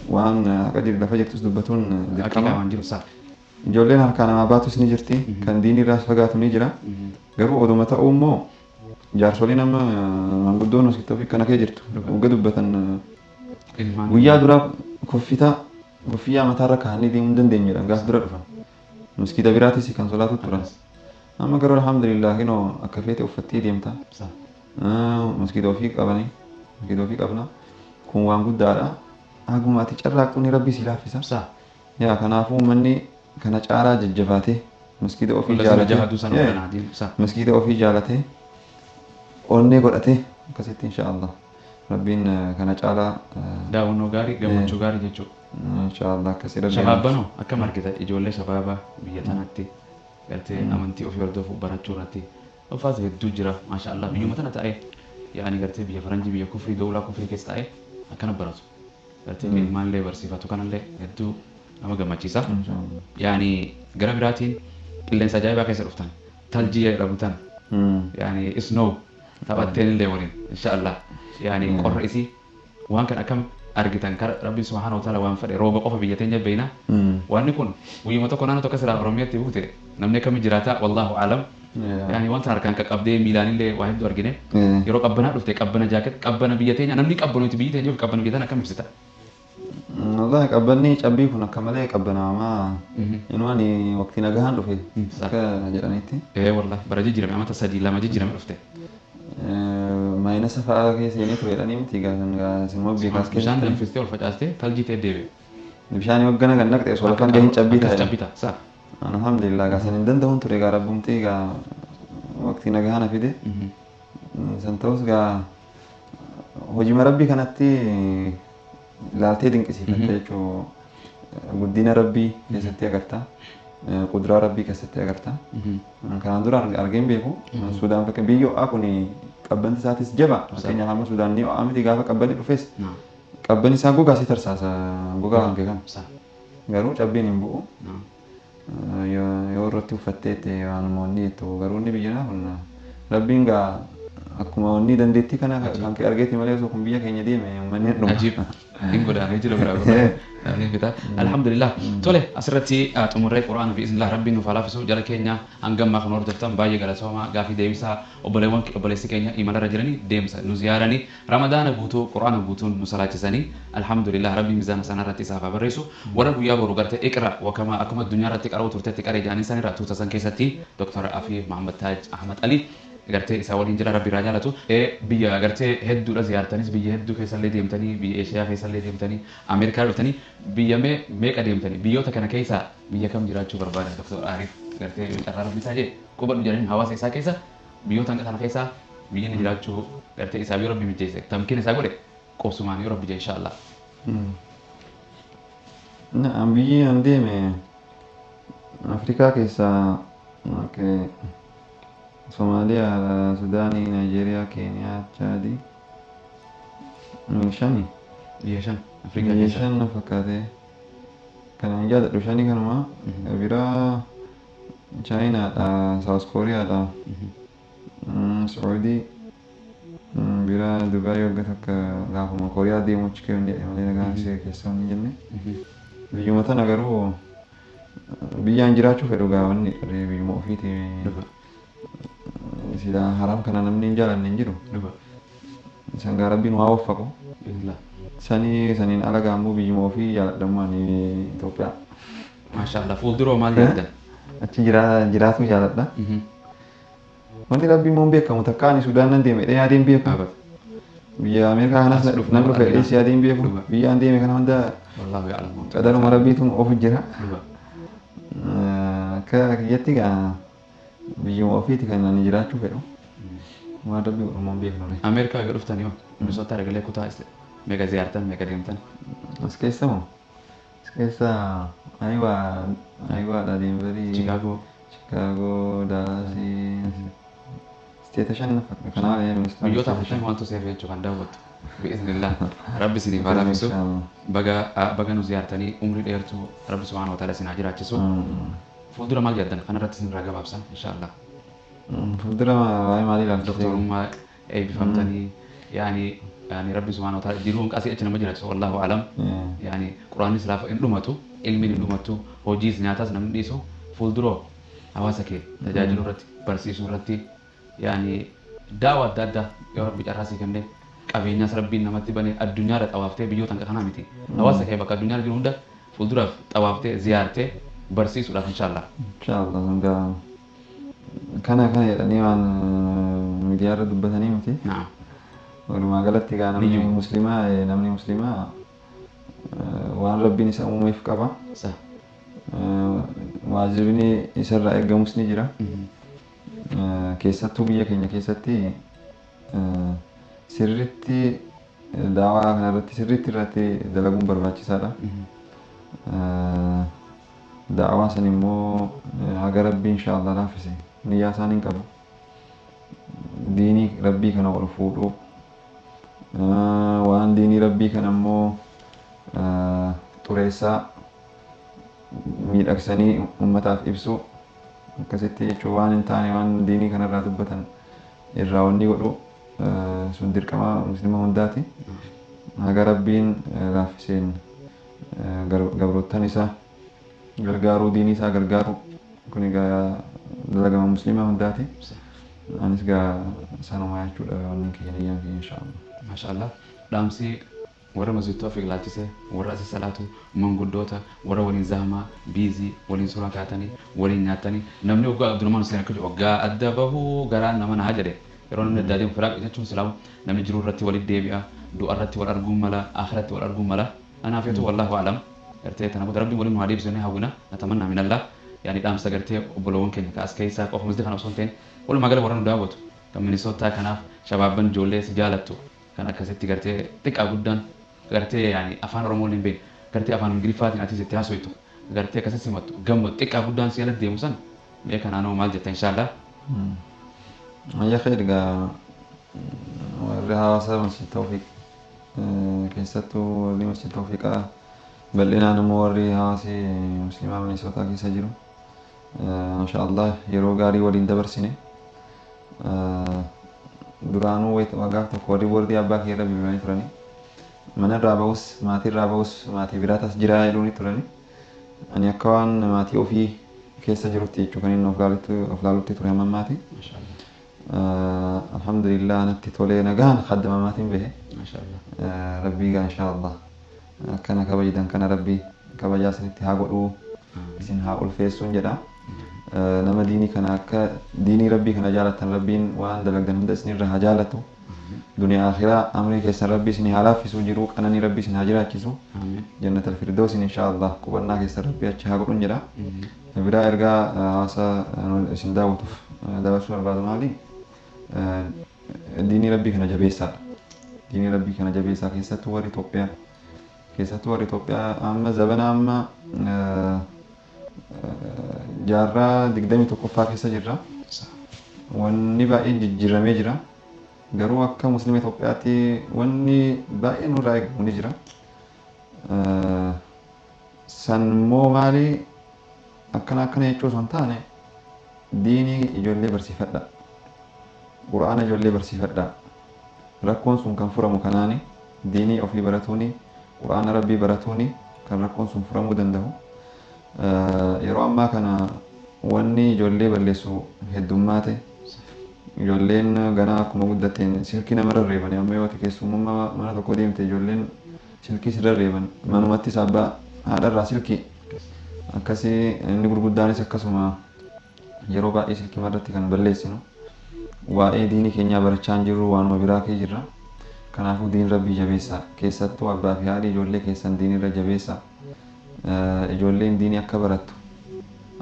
waan haqa jiru lafa jirtus dubbatuun dirqama. Ijoolleen harkaa nama baatus ni jirti kan diinii irraas fagaatu ni jira. Garuu oduma ta'uu immoo jaarsoliin amma manguddoon hospitaala kana kee jirtu wagga dubbatan guyyaa duraa koffiyyaa mataarra kaa'anii deemuu dandeenyudha gaaf dura dhufan. Masgida biraatis kan solaatu turan. Amma garuu alhamdulillah kinoo akka feete uffattee deemta. Masgida ofii qabanii masgida ofii qabna. Kun waan guddaadha. Haguma ati carraaqxuun rabbi si laaffisa. Yaa kanaafuu uummanni kana caalaa jajjabaatee masgida ofii jaalatee masgida ofii jaalatee onnee godhatee akkasitti inshaallah rabbiin kana caalaa daawwannoo gaarii gammachuu gaarii jechuudha. Inshaallah akkasii rabbiin shabaabbanoo akkam argita ijoollee shabaabaa biyya tanatti galtee amantii ofii hordofuu barachuu irratti ulfaatu hedduu jira maashaallah biyyuma tana ta'ee yaani galtee biyya faranjii biyya kufrii dawlaa kufrii keessa ta'ee akkana baratu galtee ilmaallee barsiifatu kanallee hedduu nama gammachiisa. Yaani gara biraatiin qilleensa ajaa'ibaa keessa dhuftan taljii jedhamutan yaani isnoo taphatteen illee waliin inshaallah yaani qorra isii waan kan akkam argitan kar rabbi subhanahu wa ta'ala waan fedhe rooba qofa biyya teenya beeyna wanni kun guyyuma tokko naannoo tokko sila Oromiyaatti buute namni akkami jiraata wallahu aalam yaani wanta harkaan qaqqabdee miilaan illee waa hedduu argine yeroo qabbanaa dhufte qabbana jaaket qabbana biyya teenya namni qabbanooti biyya teenya qabbana biyya tana akkam ibsita. Wallahi qabbanni cabbii kun akka malee qabbanaamaa inni waqtii nagahaan dhufe akka jedhanitti. Wallahi bara jijjiirame amata sadii lama jijjiirame dhufte. Maayinasa fa'aa keessa inni turedhanii miti simmoo beekaas keessa. Bishaan danfistee ol facaastee taljii ta'e deebi'e. Bishaan hoggana kan naqxe osoo lafaan gahin cabbii ta'e. Cabbii ta'a. Alhamdulillah gaasan hin danda'uun ture gaa rabbumtii gaa waqtii nagahaan fide. San ta'us gaa hojii rabbii kanatti ilaaltee dinqisiifatte jechuun guddina rabbii keessatti agarta. Kuduraa rabbii keessatti agarta. Kanaan dura argeen beeku. Sudaan fakkeenya biyya ho'aa kun qabbanti isaatis jaba. Fakkeenyaaf amma Sudaan ni ho'aa miti gaafa qabbanni dhufes. Qabbanni isaa gogaa si tarsaasa gogaa kan beekamu. Garuu cabbiin hin bu'u. Yoo irratti uffatteetti waanuma wanni jettu garuu inni biyya kun rabbiin gaa akkuma wanni dandeettii kana kan kee argeeti malee osoo kun biyya keenya deeme uummanni dhuma. Ajiib. Hin godaanee jira biraa. Alhamdulillah. Tole asirratti xumurree quraana fi isinillah rabbiin nuuf laafisu jala keenya hangammaa kan hordoftan baay'ee galatoomaa gaafii deebisaa obboleessi keenya imalarra jiranii deemsa nu ziyaaranii ramadaana guutuu quraana guutuun nu salaachisanii alhamdulillah rabbiin mizaana sanarratti isaaf barreessu warra guyyaa boru gartee iqra wakama akkuma addunyaa irratti qara'u turteetti qaree jaanii sanirra tuuta san keessatti Dr. Afif Muhammad Taaj Ahmad Ali gartee isa waliin jira rabbi irraa jaalatu biyya gartee hedduudha ziyaartanis biyya hedduu keessallee deemtanii biyya Eeshiyaa keessallee deemtanii Ameerikaa dhuftanii biyya meeqa deemtanii biyyoota kana keessa biyya kam jiraachuu barbaada Dr. Arif gartee carraa rabbi isaa jee qubadhu jedhanii hawaasa isaa keessa biyyoota kana keessa biyya inni jiraachuu gartee isaa yoo rabbi mijeesse tamkiin isaa godhe qobsumaan yoo rabbi jee inshaallah. Biyyi an deeme Afrikaa keessa Somaaliyaa, Sudaanii, Naayijeeriyaa, Keeniyaa, Chaadii. Shani. Biyya shan. Afrikaa keessa. Biyya shan na fakkaate. Kanaan jaalladhu shanii kanuma. Biraa Chaayinaadha, Saawus Kooriyaadha. Sacuudii. Biraa Dubaayii waggaa takka gaafuma Kooriyaa deemuu achi keessa malee nagaan ishee keessa hin jenne. Biyyuma tana garuu biyyaan jiraachuu fedhu gaawwanni biyyuma ofiiti sida haram kana namni hin jaalanne hin jiru isaan gaa rabbiin waa waffaqu saniin alagaa ammoo biyyuma ofii jaaladhamu ani Itoophiyaa. Maashaallah fuulduroo maal yaaddan? Achi jiraatu jaaladha. Wanti rabbiin immoo beekamu takka ani Sudaan nan deeme yaadeen beeku. Biyya Ameerikaa kanas nan dhufe dheessi yaadeen beeku. Biyya an deeme kana hunda qadaruma rabbiitu ofu jira. Akka kiyyatti gaa biyyuma ofiiti kan ani jiraachuu fedhu. Waan rabbii godhumaan beeknu. Ameerikaa ga dhuftanii hoo? Misoota argalee kutaa meeqa ziyaartan meeqa deemtan? As keessa moo? As keessa Aywaadha Denverii. Chicago, Dallas. Steeta shan kanaaf biyyoota afurtan wantu seef jechuu kan daawwattu. Bi'iznillah rabbi siniif haa laaffisu. Baga nu ziyaartanii umrii dheertuu rabbi subhaanahu wa ta'ala isin haa jiraachisu. Fuuldura maal jedhan kanarratti isin irraa gabaabsan inshaallah. Fuuldura waa'ee maalii ilaalcha? Doktorummaa eebbifamtanii yaani rabbi subhaanahu wa ta'ala jiruun qasii achi nama jiraachisu wallahu alam. Yaani quraannis laafa hin dhumatu ilmiin hin dhumatu hojiis nyaatas namni dhiisu fuulduroo hawaasa kee tajaajiluu irratti barsiisuu irratti yaani daawa adda addaa yoo rabbi carraasii kennee qabeenyaas rabbiin namatti banee addunyaarra xawaaftee biyyoota hanqa kanaa miti hawaasa kee bakka addunyaarra jiru hunda fuulduraaf xawaaftee ziyaartee barsiisuudhaaf inshaallah. Inshaallah hundaa kana jedhanii waan miidiyaarra dubbatanii miti. Walumaa galatti gaa namni muslimaa waan rabbiin isa uumeef qaba. Waajibni isarraa eegamus ni jira. Keessattuu biyya keenya keessatti sirriitti daawaa kanarratti sirriitti irratti dalaguun barbaachisaadha. Daawaa san immoo haga rabbii inshaallah laaffise niyyaa isaan hin qabu. Diinii rabbii kana ol fuudhuu waan diinii rabbii kana immoo xureessaa miidhagsanii uummataaf ibsu akkasitti jechuun waan hin taane waan diinii kanarraa dubbatan irraa wanni godhu sun dirqama muslima hundaati. Haga rabbiin laaffiseen gabroottan isaa gargaaruu diinii isaa gargaaru kun egaa dalagama muslima hundaati. Anis gaa sanuma jechuudha wanni kiyyan inshaallah. Maashaallah dhaamsi warra masjidii of ilaalchise warra asii salaatu manguddoota warra waliin zaamaa biizii waliin suuraa kaatanii waliin nyaatanii namni waggaa abdurrahmaan hussein akka waggaa adda bahuu garaan nama na hajade yeroo namni adda adeemu firaaq jechuun silaamu namni jiruu irratti walitti deebi'a du'a irratti wal arguun mala akhiratti wal arguun mala anaaf yetu wallahu alam gartee tana booda rabbiin waliin waa deebisanii hawwina natamanna minallah yaani dhaamsa gartee obboloowwan keenya ka as keessaa qofa masjidii kana osoo hin ta'in walumaa gala warra nu daawwatu kan minisootaa kanaaf shabaabban ijoollee si jaalattu kan akkasitti gartee xiqqaa guddaan gartee yaani afaan oromoo hin beekne gartee afaan ingiliffaatiin ati sitti haasoitu gartee akkasitti simattu gammadu xiqqaa guddaan si alatti deemu san mee kanaanoo maal jetta inshaallah. Ayya khair gaa warri hawaasa masjid tawfiq keessattuu warri masjid tawfiqaa bal'inaan immoo warri hawaasi muslimaa minisootaa keessa jiru inshaallah yeroo gaarii waliin dabarsine duraanuu waggaaf tokko warri abbaa keerra bilbilanii turanii mana irraa bahus maatii irraa bahus maatii biraatas jiraa jedhuuni turani ani akka waan maatii ofii keessa jirutti jechuu kan inni of laalutti ture hamma maatii alhamdulillah natti tolee nagaan kaddama maatiin bahe rabbii gaa inshaallah akkana kabajidan kana rabbii kabajaa isinitti haa godhuu isin haa ulfeessuun jedha nama diinii kana akka diinii rabbii kana jaalatan rabbiin waan dalagdan hunda isinirra haa jaalatu duniyaa akhiraa amrii keessan rabbii isin haa laaffisu jiruu qananii rabbii isin haa jiraachisu jannatal firdoosin inshaallah qubannaa keessan rabbii achi haa godhun jedha biraa ergaa hawaasa isin daawwatuuf dabarsuu barbaadu maali diinii rabbii kana jabeessaa diinii rabbii kana jabeessaa keessattuu warri Itoophiyaa amma zabana amma jaarraa 21ffaa keessa jirra wanni baay'een jijjiiramee jira garuu akka muslima Itoophiyaatti wanni baay'een nurraa eegamu ni jira san immoo maali akkana jechuu osoo hin taane diinii ijoollee barsiifadha qura'aana ijoollee barsiifadha rakkoon sun kan furamu kanaani diinii ofii baratuuni qura'aana rabbii baratuuni kan rakkoon sun furamuu danda'u yeroo ammaa kana wanni ijoollee balleessu heddummaate ijoolleen ganaa akkuma guddateen silkii namarra reeban amma yoo keessummaa mana tokko deemte ijoolleen silkii sirra reeban manumattis abbaa haadharraa silkii akkasii inni gurguddaanis akkasuma yeroo baay'ee silkii irratti kan balleessinu waa'ee diinii keenyaa barachaa hin jirru waanuma biraa kee jirra kanaafuu diin rabbii jabeessa keessattuu abbaa fi haadhi ijoollee keessan diinirra jabeessa ijoolleen diinii akka barattu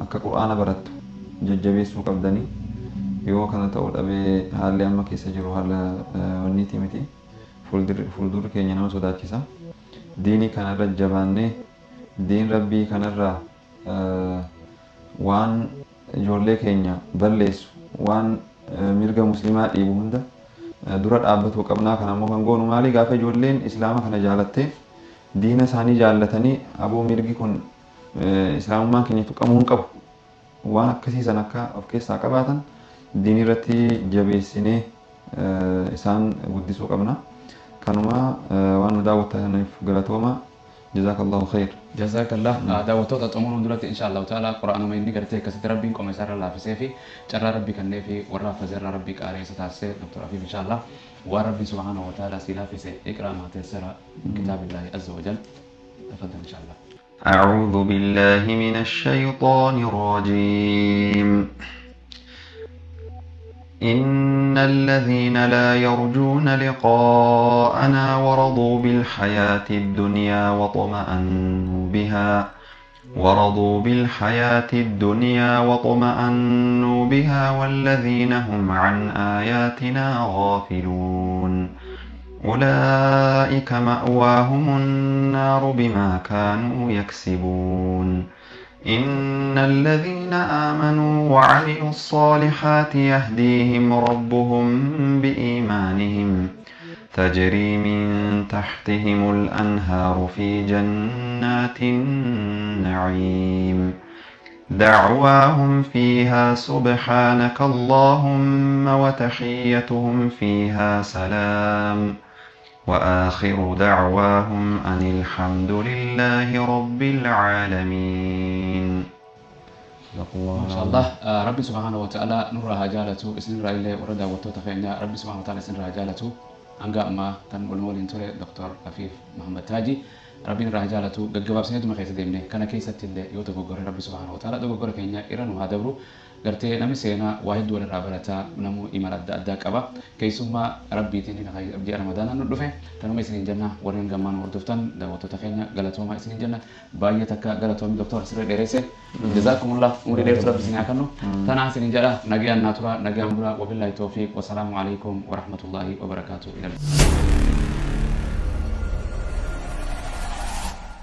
akka qur'aana barattu jajjabeessuu qabdanii yoo kana ta'uu dhabee haalli amma keessa jiru haala wanniiti miti fuuldurri keenya nama sodaachisa diinii kanarra jabaannee diin rabbii kanarraa waan ijoollee keenya balleessu waan mirga muslimaa dhiibu hunda dura dhaabbatuu qabnaa kan ammoo kan goonu maali gaafa ijoolleen islaama kana jaalattee diina isaanii jaallatanii aboo mirgi kun islaamummaan keenya tuqamuu hin qabu waan akkasiisan akka of keessaa qabaatan diinii irratti jabeessinee isaan guddisuu qabna kanuma waan nu daawwattaniif galatooma جزاك الله خير جزاك الله دعوتك تأمرون دلوقتي إن شاء الله تعالى قرآن ما ينقر تيك كسيت ربي كم يسار الله في سيفي جرى ربي كان في ورا فزر ربي كاري ستاسي دكتور أفيف إن شاء الله وربي سبحانه وتعالى سيلا في سيف إقرأ ما تيسر كتاب الله عز وجل تفضل إن شاء الله أعوذ بالله من الشيطان الرجيم إن الذين لا يرجون لقاءنا ورضوا بالحياة الدنيا وطمأنوا بها والذين هم عن آياتنا غافلون أولئك مأواهم النار بما كانوا يكسبون إن الذين آمنوا وعملوا الصالحات يهديهم ربهم بإيمانهم تجري من تحتهم الأنهار في جنات النعيم دعواهم فيها سبحانك اللهم وتحيتهم فيها سلام وآخر دعواهم أن الحمد لله رب العالمين. ما شاء الله ربي سبحانه وتعالى نورها جالته اسم رأي وردا وتوتفينا ربي سبحانه وتعالى اسم رأي جالته أنجا ما تنقل مولين تولي دكتور أفيف محمد تاجي ربي نورها جالته جواب سنة ما خيس ديمني كان كيسة اللي يوتوغور ربي سبحانه وتعالى دوغور كينيا إيران وهادبرو gartee namni seenaa waa hedduu walirraa barataa namuu imala adda addaa qaba keessummaa rabbiitiin abdii ramadaanaa nu dhufe tanuma isiniin jenna warreen gammaan hordoftan daawwattoota keenya galatoomaa isiniin jenna baay'ee takka galatoomi doktor siree dheeresse jazaakumullah umurii dheertu rabbi isinii haa kennu tanaan isiniin jedha nagayaan naa tura nagayaan bulaa wabillaahi tawfiiq wasalaamu alaikum warahmatullaahi wabarakaatuh